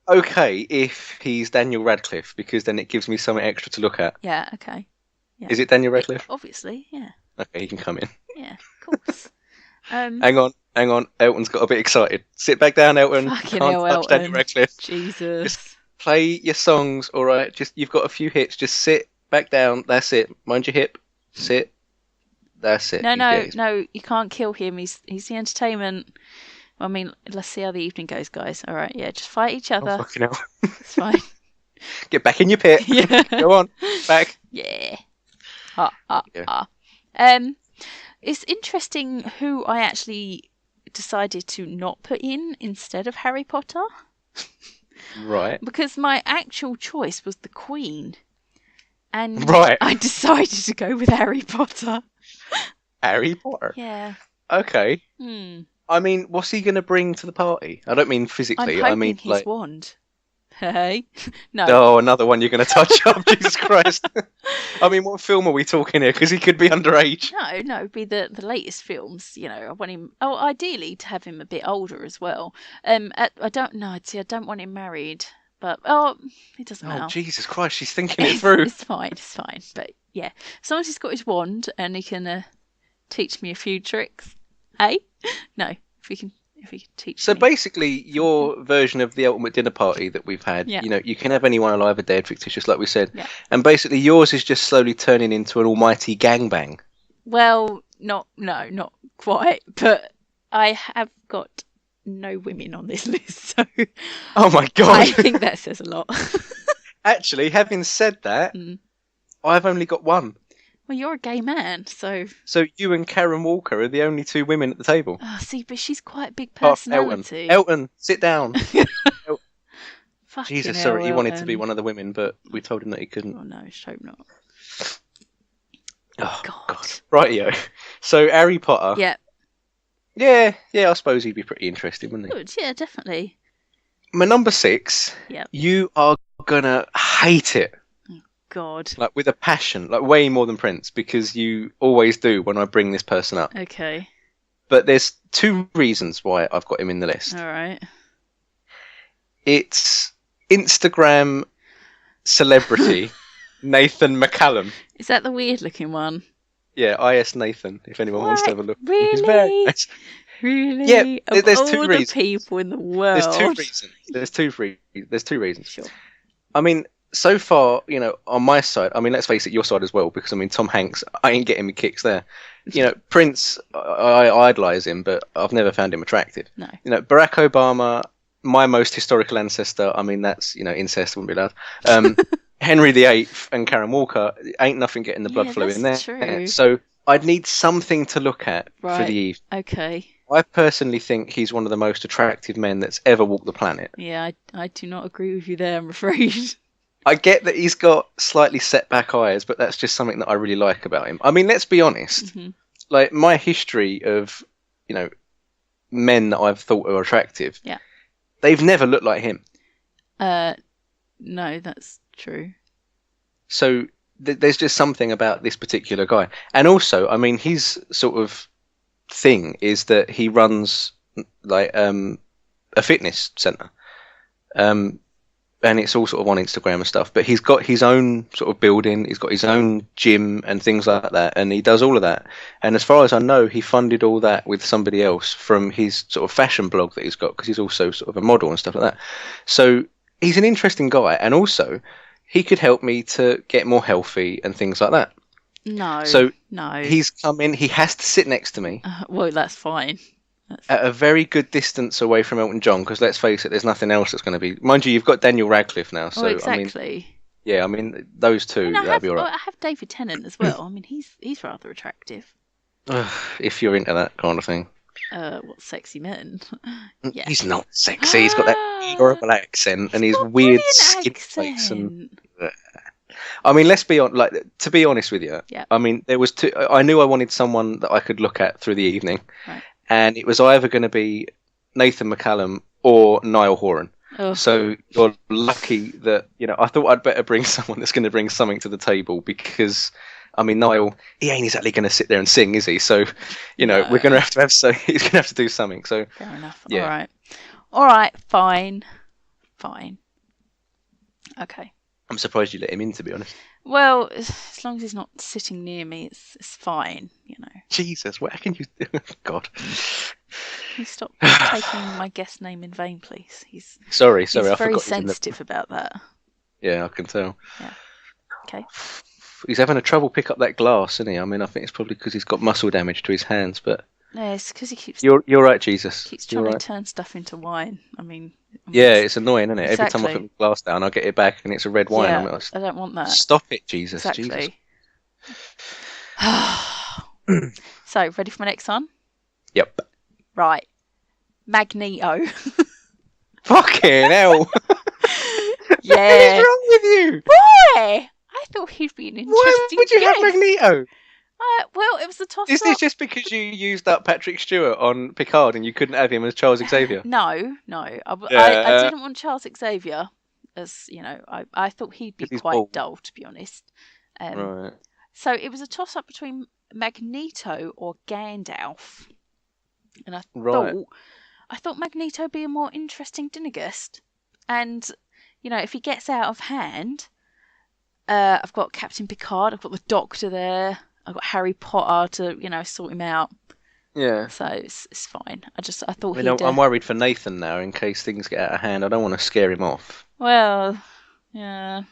okay, if he's Daniel Radcliffe, because then it gives me something extra to look at. Yeah. Okay. Yeah. Is it Daniel Radcliffe? Obviously. Yeah. Okay, he can come in. Yeah. Of course. Hang on. Elton's got a bit excited. Sit back down, Elton. Fucking Can't hell, touch Elton. Daniel Radcliffe. Jesus. Just play your songs, all right? Just you've got a few hits. Just sit back down. That's it. Mind your hip. Sit. That's it. No, you can't kill him. He's the entertainment. I mean, let's see how the evening goes, guys. All right, yeah, just fight each other. Oh, fucking hell. It's fine. Get back in your pit. Yeah. Go on. Back. Yeah. Yeah. It's interesting who I actually decided to not put in instead of Harry Potter. Right. Because my actual choice was the Queen. And right. I decided to go with Harry Potter. Harry Potter? Yeah. Okay. I mean, what's he going to bring to the party? I don't mean I'm physically. I hoping mean, his like, wand. Hey, no, oh, another one you're going to touch up. Jesus Christ. I mean, what film are we talking here? Because he could be underage. no, it'd be the latest films. I want him. Oh, ideally to have him a bit older as well. I don't know. See, I don't want him married, but it doesn't Oh, matter. Jesus Christ, she's thinking it through. It's fine. It's fine. But yeah, as long as he's got his wand and he can teach me a few tricks. Hey, no, if he can teach So me. basically, your version of the ultimate dinner party that we've had, Yeah. you can have anyone alive or dead, fictitious, like we said. Yeah. And basically, yours is just slowly turning into an almighty gangbang. Well, not quite, but I have got no women on this list, so Oh my I God. think that says a lot. Actually, having said that, Mm. I've only got one. Well, you're a gay man, so So you and Karen Walker are the only two women at the table. see, but she's quite a big Apart from personality. Elton, sit down. Fucking Jesus, hell, sorry, he wanted to be Elton. one of the women, but we told him that he couldn't. Oh no, I hope not. Oh, God. Rightio. So Harry Potter. Yeah, Yeah, I suppose he'd be pretty interesting, wouldn't he? good. Yeah, definitely. My number 6. Yep. You are gonna hate it, God. like with a passion, like way more than Prince, because you always do when I bring this person up. Okay. But there's 2 reasons why I've got him in the list. All right. It's Instagram celebrity Nathan McCallum. Is that the weird-looking one? Yeah, IS Nathan, if anyone wants to have a look. Really? He's very nice. Really? Yeah, Of there's all 2 the reasons. people in the world. There's 2 reasons. There's two reasons. Sure. I mean, so far, on my side, I mean, let's face it, your side as well, because I mean, Tom Hanks, I ain't getting me kicks there. Prince, I idolise him, but I've never found him attractive. No. Barack Obama, my most historical ancestor, I mean, that's, incest, wouldn't be allowed. Henry VIII and Karen Walker, ain't nothing getting the blood Yeah, flow in there. that's true. So I'd need something to look at for Right. the evening. Okay. I personally think he's one of the most attractive men that's ever walked the planet. Yeah, I do not agree with you there, I'm afraid. I get that he's got slightly set back eyes, but that's just something that I really like about him. I mean, let's be honest. Mhm. Like, my history of, men that I've thought are attractive, Yeah. they've never looked like him. No, that's true. So there's just something about this particular guy. And also, I mean, his sort of thing is that he runs, like, a fitness centre. And it's all sort of on Instagram and stuff. But he's got his own sort of building. He's got his own gym and things like that. And he does all of that. And as far as I know, he funded all that with somebody else from his sort of fashion blog that he's got, because he's also sort of a model and stuff like that. So he's an interesting guy. And also, he could help me to get more healthy and things like that. No. So no. he's come in. He has to sit next to me Well, that's fine. at a very good distance away from Elton John, because let's face it, there's nothing else that's going to be. Mind you, you've got Daniel Radcliffe now, so exactly. I mean, those two, And I that'd have, be all right. I have David Tennant as well. I mean, he's rather attractive. If you're into that kind of thing. What sexy men? Yeah. He's not sexy. He's got that horrible accent and his Got a weird brilliant skin face. And accent. I mean, let's be on. Like, to be honest with you, Yeah. I mean, there was two. I knew I wanted someone that I could look at through the evening, Right. and it was either going to be Nathan McCallum or Niall Horan. Oh. So you're lucky that, I thought I'd better bring someone that's going to bring something to the table, because, I mean, Niall, he ain't exactly going to sit there and sing, is he? So, No. we're going to have so he's going to have to do something. So Fair enough. Yeah. All right. Fine. Okay. I'm surprised you let him in, to be honest. Well, as long as he's not sitting near me, it's fine. Jesus, how can you? God. Can you stop taking my guest name in vain, please? He's Sorry, he's I very forgot. He's in sensitive about that. Yeah, I can tell. Okay. He's having a trouble pick up that glass, isn't he? I mean, I think it's probably because he's got muscle damage to his hands. But No, it's because he keeps you're right, Jesus. trying You're to right. turn stuff into wine. I mean, Yeah, it's annoying, isn't it? Every time I Exactly. put the glass down, I get it back and it's a red wine. yeah, I'm like, I don't want that. stop it, Jesus. Jesus. Exactly. So, ready for my next one? Yep. Right. Magneto. Fucking hell. Yeah. What is wrong with you? Why? I thought he'd be an interesting Why would you have guest. Magneto? Well, it was a Is this toss-up. just because you used up Patrick Stewart on Picard and you couldn't have him as Charles Xavier? No, no, I Yeah, didn't want Charles Xavier, as I thought he'd be because he's quite bald. dull, to be honest. Um, Right. so it was a toss-up between Magneto or Gandalf, and Right. thought I thought Magneto would be a more interesting dinner guest, and if he gets out of hand, I've got Captain Picard, I've got the Doctor there, I've got Harry Potter to sort him out. Yeah. So it's fine. I thought I mean, he'd. I'm worried for Nathan now in case things get out of hand. I don't want to scare him off. Well, yeah,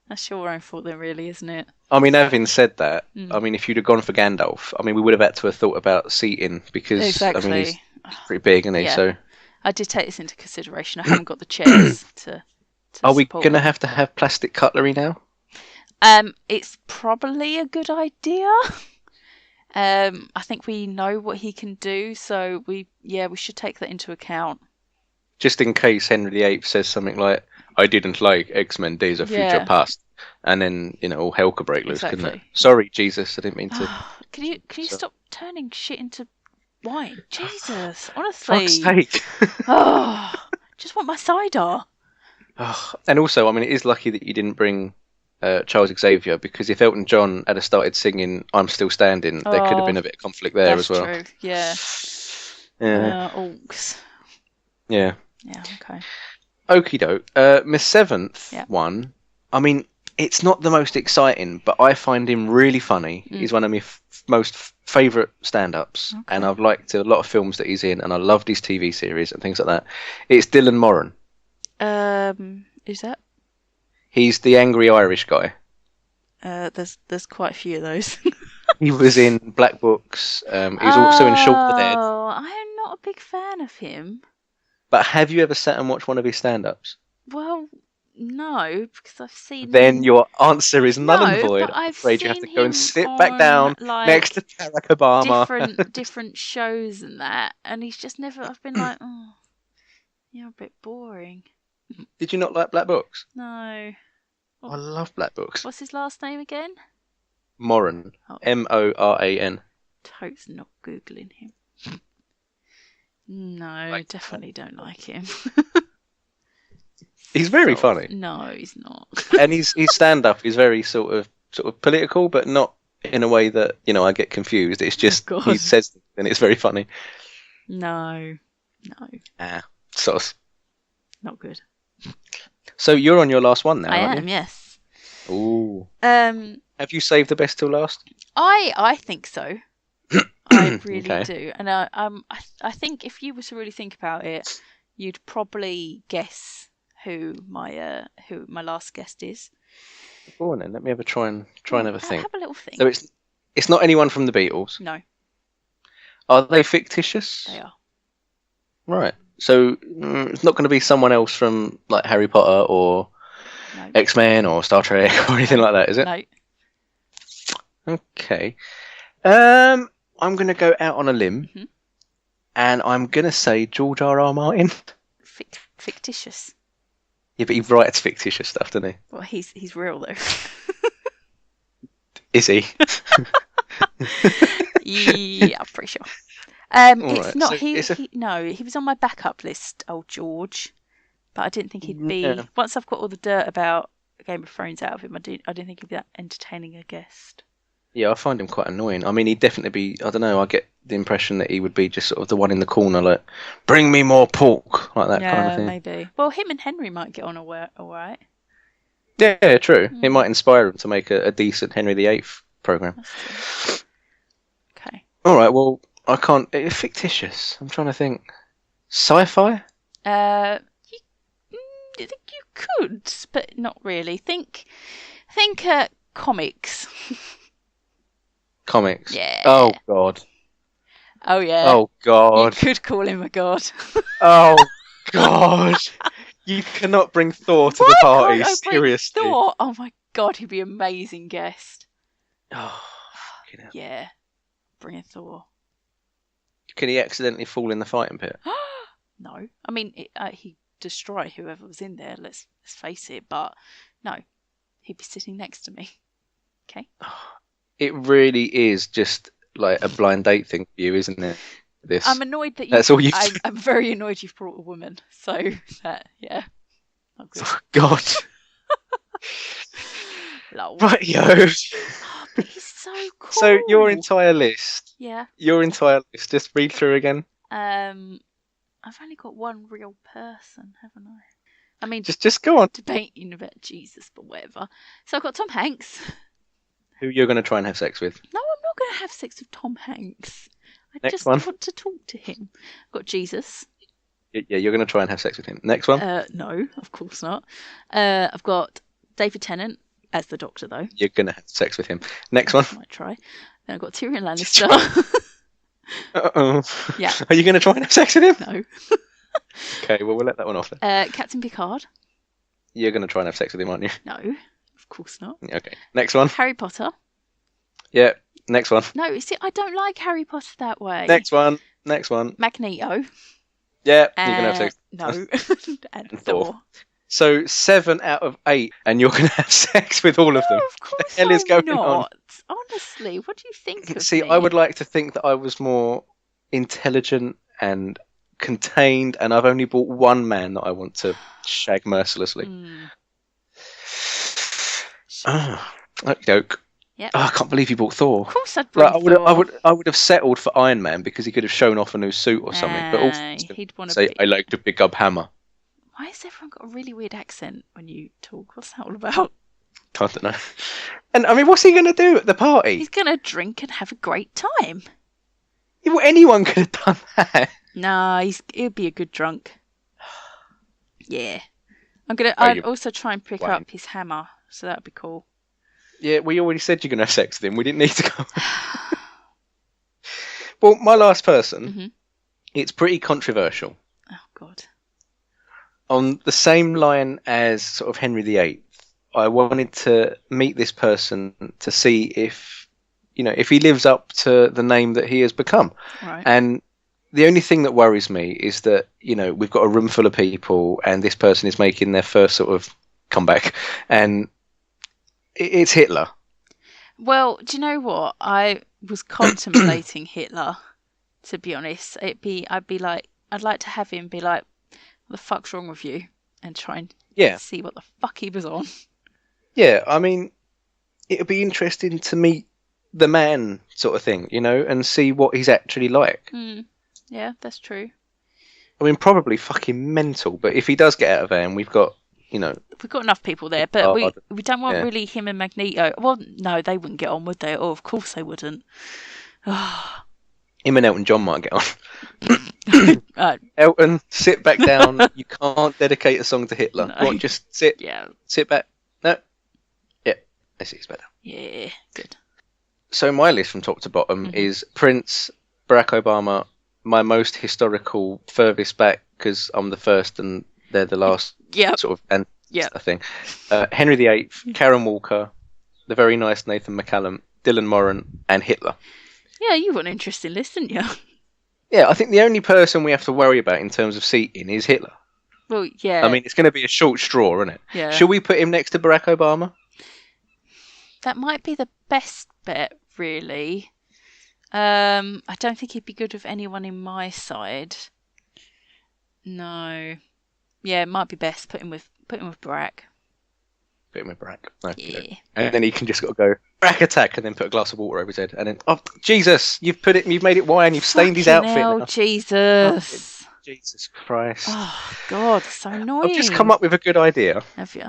that's your own fault then, really, isn't it? I mean, having said that, I Mm, mean, if you'd have gone for Gandalf, I mean, we would have had to have thought about seating because, I mean, exactly. he's pretty big, isn't he? Yeah, So, I did take this into consideration. I haven't got the chairs to are we support gonna him. have plastic cutlery now? It's probably a good idea. I think we know what he can do, so we should take that into account. Just in case Henry VIII says something like, "I didn't like X-Men: Days of Future Yeah, Past," and then all hell could break loose, couldn't it? exactly. Sorry, Jesus, I didn't mean to. Can you So, stop turning shit into wine? Jesus, fuck's honestly. sake. Oh, just want my cider. Oh, and also, I mean, it is lucky that you didn't bring Charles Xavier because if Elton John had started singing "I'm Still Standing," there could have Oh, been a bit of conflict there as that's well. true. Yeah. Yeah, Orcs. yeah. Yeah. Okay. Okie doke. My seventh Yeah. one. I mean, it's not the most exciting, but I find him really funny. Mm, He's one of my most favourite stand-ups, and okay. I've liked a lot of films that he's in, and I loved his TV series and things like that. It's Dylan Moran. Is that? He's the angry Irish guy. There's quite a few of those. He was in Black Books. He was also in Shaun of the Dead. Oh, I am not a big fan of him. But have you ever sat and watched one of his stand-ups? Well, no, because I've seen Then him. your answer is null and No, void. but I'm I've afraid you have seen to go and him sit back on down next to Barack Obama. different shows and that, and he's just never. I've been like, oh, you're a bit boring. Did you not like Black Books? No. I What, love Black Books. what's his last name again? Moran. Oh, Moran. Totes not googling him. No, Like, definitely don't like him. he's very Sort of. funny. No, he's not. And his stand-up is very sort of political, but not in a way that, I get confused. It's Oh just he God. says things and it's very funny. No, no, Ah, sort of. not good. So you're on your last one now, I aren't am, yes. you? Ooh. Um, Have you saved the best till last? I think so. I really Okay. do, and I think if you were to really think about it, you'd probably guess who my last guest is. Go on then. Let me have a try and have a think. Have a little think. So it's not anyone from the Beatles. No, Are they fictitious? they are. Right. So it's not going to be someone else from like Harry Potter or No, X-Men or Star Trek or anything like that, is it? no. Okay. I'm going to go out on a limb Mhm. and I'm going to say George R.R. Martin. Fictitious. Yeah, but he writes fictitious stuff, doesn't he? Well, he's real though. Is he? Yeah, I'm pretty sure. All It's right. not So it's a no, he was on my backup list, old George, but I didn't think he'd be. yeah. Once I've got all the dirt about Game of Thrones out of him, I didn't think he'd be that entertaining a guest. Yeah, I find him quite annoying. I mean, he'd definitely be. I don't know. I get the impression that he would be just sort of the one in the corner, like, "Bring me more pork," like that kind of Yeah, thing. maybe. Well, him and Henry might get on all right. Yeah, true. It Mm, might inspire him to make a decent Henry VIII program. that's true. Okay. All right. Well, I can't. It's fictitious. I'm trying to think. Sci-fi. You, I think you could, but not really. Think comics. Comics. Yeah. Oh God. Oh yeah. Oh You God. could call him a god. Oh God. You cannot bring Thor to the Why party. can't I bring Seriously. Thor? Oh my god, he'd be an amazing guest. Oh, fucking hell. Yeah, bring in Thor. Can he accidentally fall in the fighting pit? No, I mean he'd destroy whoever was in there. Let's face it. But no, he'd be sitting next to me. Okay. it really is just like a blind date thing for you, isn't it? This. I'm annoyed that That's all you. I'm very annoyed you've brought a woman. So that, yeah, not good. Oh, God. Lol. Right, yo. Oh, but he's so cool. So your entire list. Yeah. Just read through again. I've only got one real person, haven't I? I mean, Just go on. debating about Jesus, but whatever. So I've got Tom Hanks. Who you're going to try and have sex with? No, I'm not going to have sex with Tom Hanks. I Next just one. want to talk to him. I've got Jesus. Yeah, you're going to try and have sex with him. Next one. No, of course not. I've got David Tennant as the Doctor, though. You're going to have sex with him. Next one. Might try. Then I've got Tyrion Lannister. Uh-oh. Yeah. Are you going to try and have sex with him? No. Okay, well, we'll let that one off then. Captain Picard. You're going to try and have sex with him, aren't you? No, of course not. Okay. Next one. Harry Potter. Yeah. Next one. No, see, I don't like Harry Potter that way. Next one. Magneto. Yeah, you're going to have sex. No. and Thor. Thor. So 7 out of 8, and you're going to have sex with all of them. No, of course What the hell is I'm going not. on? Honestly, what do you think of See, me? I would like to think that I was more intelligent and contained, and I've only bought one man that I want to shag mercilessly. Joke. Yep. Oh, I can't believe you bought Thor. Of course I'd bring Thor. I would have settled for Iron Man because he could have shown off a new suit or something. But also he'd want to say, I like to pick up hammer. Why has everyone got a really weird accent when you talk? What's that all about? I don't know. And I mean, what's he going to do at the party? He's going to drink and have a great time. Yeah, well, anyone could have done that. Nah, he'll be a good drunk. Yeah. I'd also try and pick up his hammer, so that'd be cool. Yeah, we already said you're going to have sex with him. We didn't need to go. Well, my last person, it's pretty controversial. Oh, God. On the same line as sort of Henry VIII, I wanted to meet this person to see if he lives up to the name that he has become. Right. And the only thing that worries me is that, we've got a room full of people and this person is making their first sort of comeback. And it's Hitler. Well, do you know what? I was contemplating Hitler, to be honest. I'd like to have him be like, what the fuck's wrong with you? And try and see what the fuck he was on. Yeah, I mean, it would be interesting to meet the man sort of thing, and see what he's actually like. Yeah, that's true. I mean, probably fucking mental, but if he does get out of there and we've got enough people there, but we don't want really him and Magneto. Well, no, they wouldn't get on, would they? Oh, of course they wouldn't. Him and Elton John might get on. Elton, sit back down. You can't dedicate a song to Hitler. No. What, just sit. Yeah. Sit back. No. Yeah. I see. It's better. Yeah. Good. So my list from top to bottom is Prince, Barack Obama, my most historical furthest back because I'm the first and they're the last. Yeah. Sort of and thing. Henry VIII, Karen Walker, the very nice Nathan McCallum, Dylan Moran, and Hitler. Yeah, you've got an interesting list, didn't you? Yeah, I think the only person we have to worry about in terms of seating is Hitler. Well, yeah. I mean, it's going to be a short straw, isn't it? Yeah. Should we put him next to Barack Obama? That might be the best bet, really. I don't think he'd be good with anyone in my side. No. Yeah, it might be best. Put him with Barack. Put him with Barack. Okay. Yeah. And then he can just go Barack attack, and then put a glass of water over his head, and then Jesus, you've made it wine, you've stained his outfit. Now. Jesus. Jesus Christ. Oh God, so annoying. I've just come up with a good idea. Have you?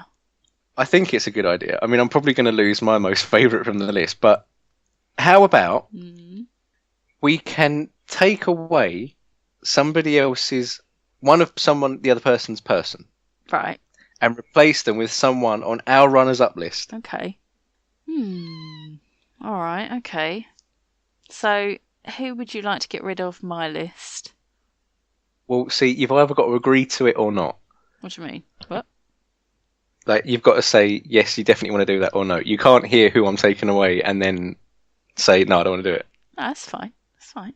I think it's a good idea. I mean, I'm probably going to lose my most favourite from the list, but how about we can take away the other person's person. Right. And replace them with someone on our runners-up list. Okay. All right, okay. So, who would you like to get rid of my list? Well, see, you've either got to agree to it or not. What do you mean? What? Like, you've got to say, yes, you definitely want to do that, or no. You can't hear who I'm taking away and then say, no, I don't want to do it. No, that's fine. That's fine.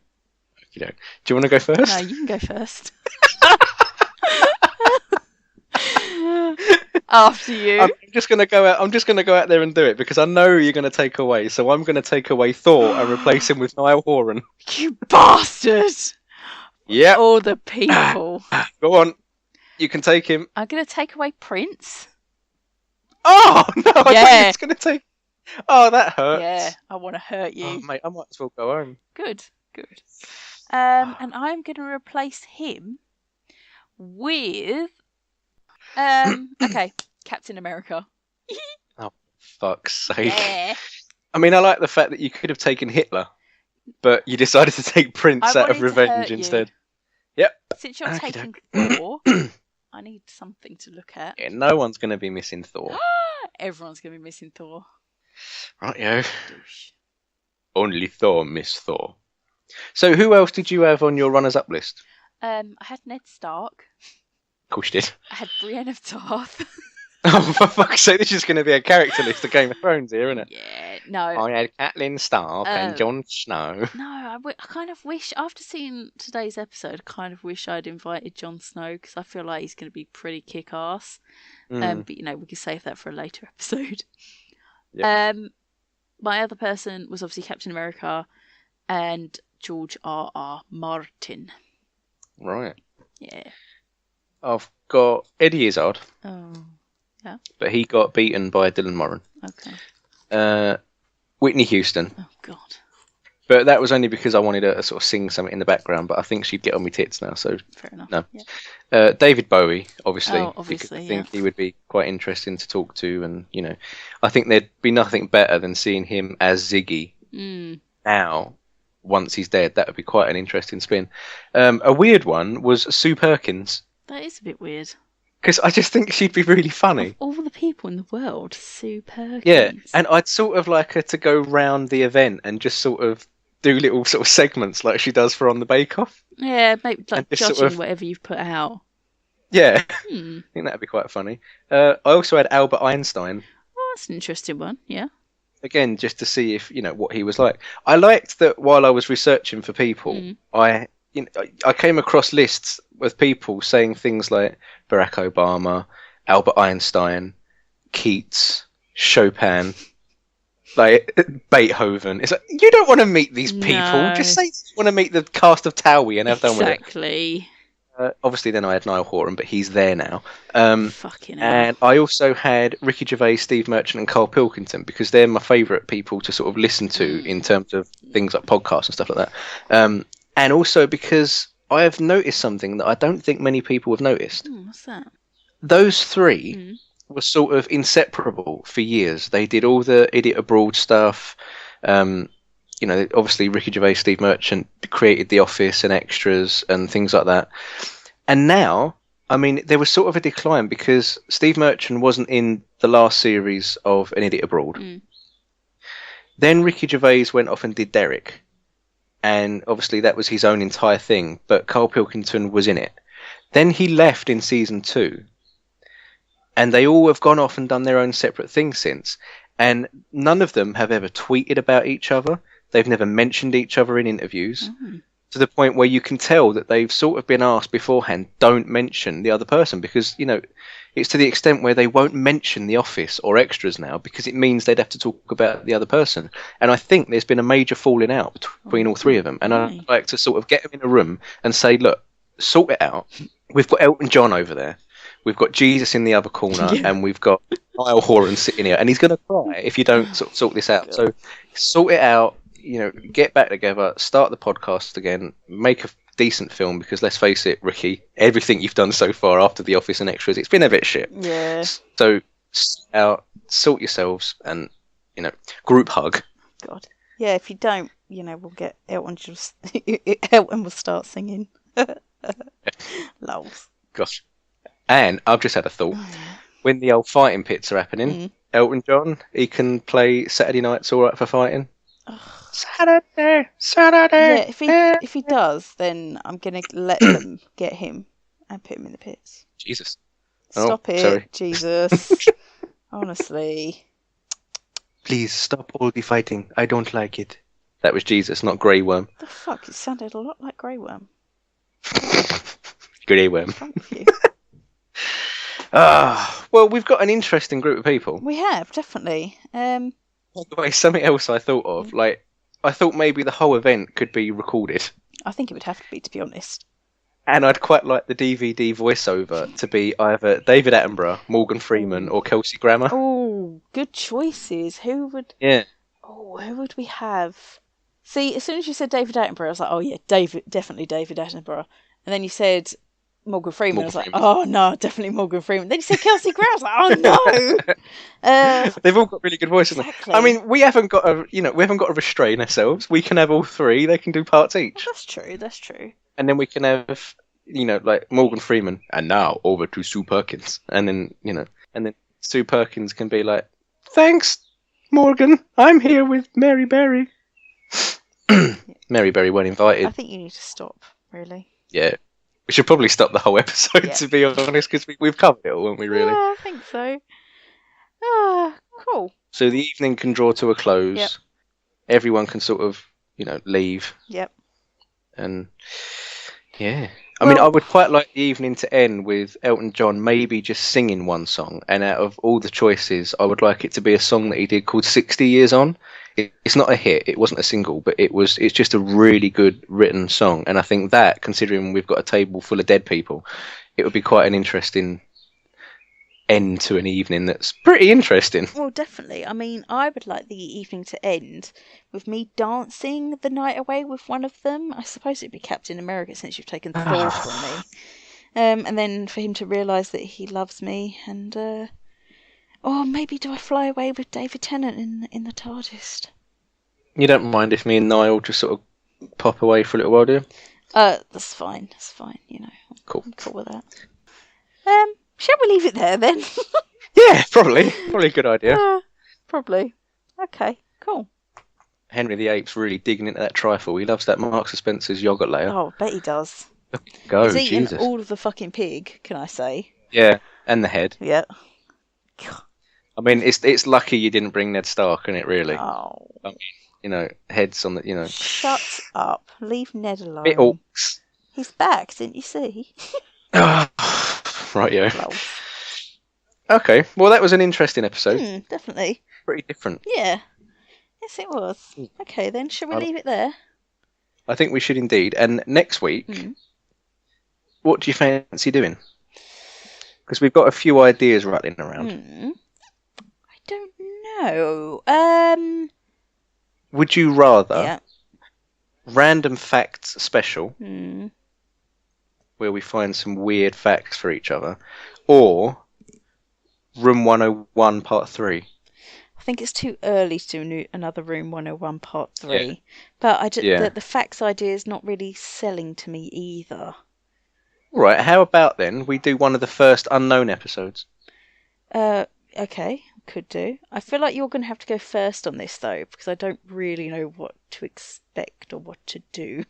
Do you want to go first? No, you can go first. After you. I'm just gonna go out. I'm just gonna go out there and do it because I know you're gonna take away. So I'm gonna take away Thor and replace him with Niall Horan. You bastard! Yep. All the people. Go on. You can take him. I'm going to take away Prince. Oh no! I thought you Yeah. was gonna take. Oh, that hurts. Yeah, I want to hurt you. Oh, mate, I might as well go home. Good. And I'm going to replace him with... okay, Captain America. Fuck's sake. Yeah. I mean, I like the fact that you could have taken Hitler, but you decided to take Prince I out of wanted to hurt revenge you. instead. Yep. Since you're Okey taking doke. Thor, I need something to look at. Yeah, no one's going to be missing Thor. Everyone's going to be missing Thor. Right, Douche. only Thor miss Thor. So who else did you have on your runners-up list? I had Ned Stark. Of course you did. I had Brienne of Tarth. Oh, for fuck's sake, this is going to be a character list of Game of Thrones here, isn't it? Yeah, no. I had Catelyn Stark and Jon Snow. No, I kind of wish, after seeing today's episode, I kind of wish I'd invited Jon Snow because I feel like he's going to be pretty kick-ass. But, we can save that for a later episode. Yep. My other person was obviously Captain America and George R.R. Martin. Right. Yeah. I've got Eddie Izzard. Oh, yeah. But he got beaten by Dylan Moran. Okay. Whitney Houston. Oh, God. But that was only because I wanted her to sort of sing something in the background, but I think she'd get on my tits now, so fair enough. no. Yeah. David Bowie, obviously. Oh, obviously, because I think he would be quite interesting to talk to, and, I think there'd be nothing better than seeing him as Ziggy now, once he's dead. That would be quite an interesting spin. A weird one was Sue Perkins. That is a bit weird. Because I just think she'd be really funny. Of all the people in the world, Sue Perkins. Yeah, and I'd sort of like her to go round the event and just sort of do little sort of segments like she does for On the Bake Off. Yeah, maybe like just judging sort of- whatever you've put out. Yeah, I think that'd be quite funny. I also had Albert Einstein. Oh, that's an interesting one, yeah. Again, just to see if, what he was like. I liked that while I was researching for people, I came across lists with people saying things like Barack Obama, Albert Einstein, Keats, Chopin, like Beethoven. It's like, you don't want to meet these people. No. Just say you want to meet the cast of Towie and have done with it. Exactly. Obviously, then I had Niall Horan, but he's there now. Fucking hell. And I also had Ricky Gervais, Steve Merchant, and Carl Pilkington because they're my favourite people to sort of listen to in terms of things like podcasts and stuff like that. And also because I have noticed something that I don't think many people have noticed. What's that? Those three were sort of inseparable for years. They did all the Idiot Abroad stuff. Obviously Ricky Gervais, Steve Merchant created The Office and Extras and things like that. And now, I mean, there was sort of a decline because Steve Merchant wasn't in the last series of An Idiot Abroad. Then Ricky Gervais went off and did Derek. And obviously that was his own entire thing, but Carl Pilkington was in it. Then he left in season 2. And they all have gone off and done their own separate things since. And none of them have ever tweeted about each other. They've never mentioned each other in interviews. To the point where you can tell that they've sort of been asked beforehand, don't mention the other person, because, it's to the extent where they won't mention The Office or Extras now because it means they'd have to talk about the other person. And I think there's been a major falling out between all three of them. And I'd like to sort of get them in a room and say, look, sort it out. We've got Elton John over there. We've got Jesus in the other corner, and we've got Niall Horan sitting here, and he's going to cry if you don't sort this out. So sort it out. Get back together, start the podcast again, make a decent film, because let's face it, Ricky, everything you've done so far after The Office and Extras, it's been a bit shit. Yeah. So sort yourselves, and group hug. God. Yeah, if you don't, we'll get Elton. Elton will start singing. Lols. Gosh. And I've just had a thought. When the old fighting pits are happening, Elton John, he can play Saturday Night's All Right for Fighting. Saturday. Yeah, if he does, then I'm gonna let them get him and put him in the pits. Jesus. Stop it, sorry. Jesus. Honestly. Please stop all the fighting. I don't like it. That was Jesus, not Grey Worm. The fuck? It sounded a lot like Grey Worm. Grey Worm. Thank you. Well, we've got an interesting group of people. We have, definitely. By the way, something else I thought of, like, I thought maybe the whole event could be recorded. I think it would have to be honest. And I'd quite like the DVD voiceover to be either David Attenborough, Morgan Freeman, or Kelsey Grammer. Oh, good choices. Who would we have? See, as soon as you said David Attenborough, I was like, oh yeah, definitely David Attenborough. And then you said Morgan Freeman, I was like, oh no, definitely Morgan Freeman. Then you said Kelsey Grammer, I was like, oh no. They've all got really good voices. Exactly. I mean, we haven't got to restrain ourselves. We can have all three. They can do parts each. That's true. That's true. And then we can have, like Morgan Freeman, and now over to Sue Perkins, and then Sue Perkins can be like, "Thanks, Morgan. I'm here with Mary Berry." Mary Berry weren't invited. I think you need to stop. Really. Yeah, we should probably stop the whole episode to be honest, because we've covered it all, haven't we? Really? Yeah, I think so. Ah, cool. So the evening can draw to a close. Yep. Everyone can sort of, leave. Yep. And yeah. I mean, I would quite like the evening to end with Elton John maybe just singing one song. And out of all the choices, I would like it to be a song that he did called 60 Years On. It's not a hit. It wasn't a single, but it's just a really good written song. And I think that, considering we've got a table full of dead people, it would be quite an interesting end to an evening that's pretty interesting. Well, definitely. I mean, I would like the evening to end with me dancing the night away with one of them. I suppose it'd be Captain America since you've taken Thor from me. And then for him to realise that he loves me, and or maybe do I fly away with David Tennant in the TARDIS? You don't mind if me and Niall just sort of pop away for a little while, do you? That's fine. That's fine. Cool. I'm cool with that. Shall we leave it there then? Yeah, probably. Probably a good idea. Probably. Okay, cool. Henry VIII's really digging into that trifle. He loves that Marks and Spencer's yogurt layer. Oh, I bet he does. Go, He's eating Jesus. all of the fucking pig, can I say? Yeah, and the head. Yeah. I mean, it's lucky you didn't bring Ned Stark in it, really. Oh. I mean, heads on the, Shut up. Leave Ned alone. Bit orcs. He's back, didn't you see? Right, yeah. Okay, well, that was an interesting episode. Definitely. Pretty different. Yeah. Yes, it was. Okay, then, shall we leave it there? I think we should indeed. And next week, what do you fancy doing? Because we've got a few ideas rattling around. I don't know. Would you rather random facts special, where we find some weird facts for each other, or Room 101 Part 3? I think it's too early to do another Room 101 Part 3. Yeah. But the facts idea is not really selling to me either. All right, how about then we do one of the first unknown episodes? Okay, could do. I feel like you're going to have to go first on this, though, because I don't really know what to expect or what to do.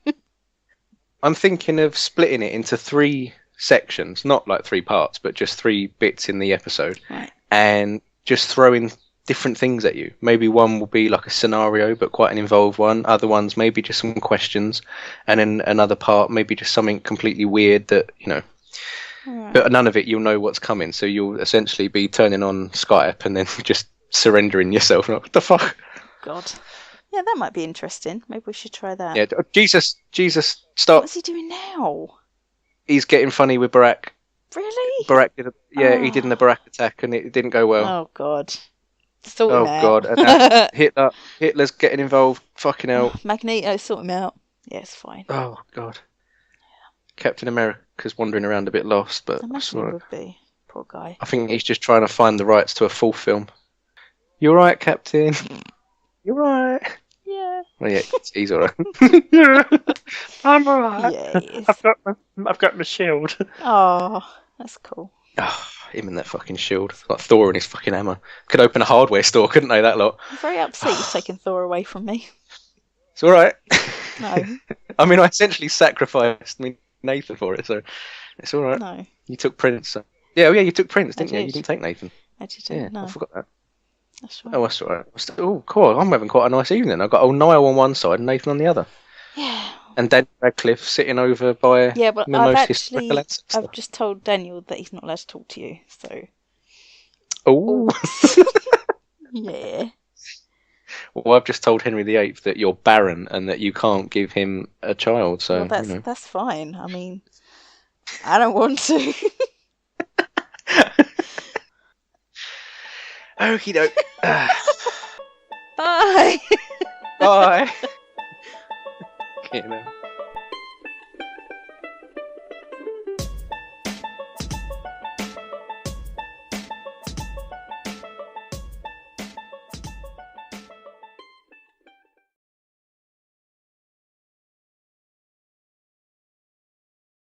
I'm thinking of splitting it into 3 sections, not like 3 parts, but just 3 bits in the episode. Right. And just throwing different things at you. Maybe one will be like a scenario, but quite an involved one. Other ones, maybe just some questions. And then another part, maybe just something completely weird that, Right. But none of it you'll know what's coming. So you'll essentially be turning on Skype and then just surrendering yourself. What the fuck? God. Yeah, that might be interesting. Maybe we should try that. Yeah, Jesus, stop. What's he doing now? He's getting funny with Barack. Really? Barack he did an Barack attack and it didn't go well. Oh, God. Sort him out. God, and Hitler's getting involved. Fucking hell. Magneto, sort him out. Yeah, it's fine. Oh, God. Captain America's wandering around a bit lost, but I imagine he would be. Poor guy. I think he's just trying to find the rights to a 4th film. You're right, Captain. You're right. Yeah. Well, yeah, he's alright. Yeah, I'm alright. Yes. I've got my shield. Oh, that's cool. Oh, him and that fucking shield. Like Thor and his fucking hammer. Could open a hardware store, couldn't they, that lot? I'm very upset you've taken Thor away from me. It's alright. No. I mean, I essentially sacrificed Nathan for it, so it's alright. No. You took Prince. So. Yeah, you took Prince, didn't you? did. You didn't take Nathan. I didn't. Yeah, No. I forgot that. That's right. Oh, that's alright. Oh, cool. I'm having quite a nice evening. I've got old Niall on one side and Nathan on the other. Yeah. And Daniel Radcliffe sitting over by Yeah, but the most historical ancestor. I've just told Daniel that he's not allowed to talk to you. So, Oh. yeah. Well, I've just told Henry VIII that you're barren and that you can't give him a child. So Well, that's fine. I mean, I don't want to. Okie doke. Bye. Bye. You know.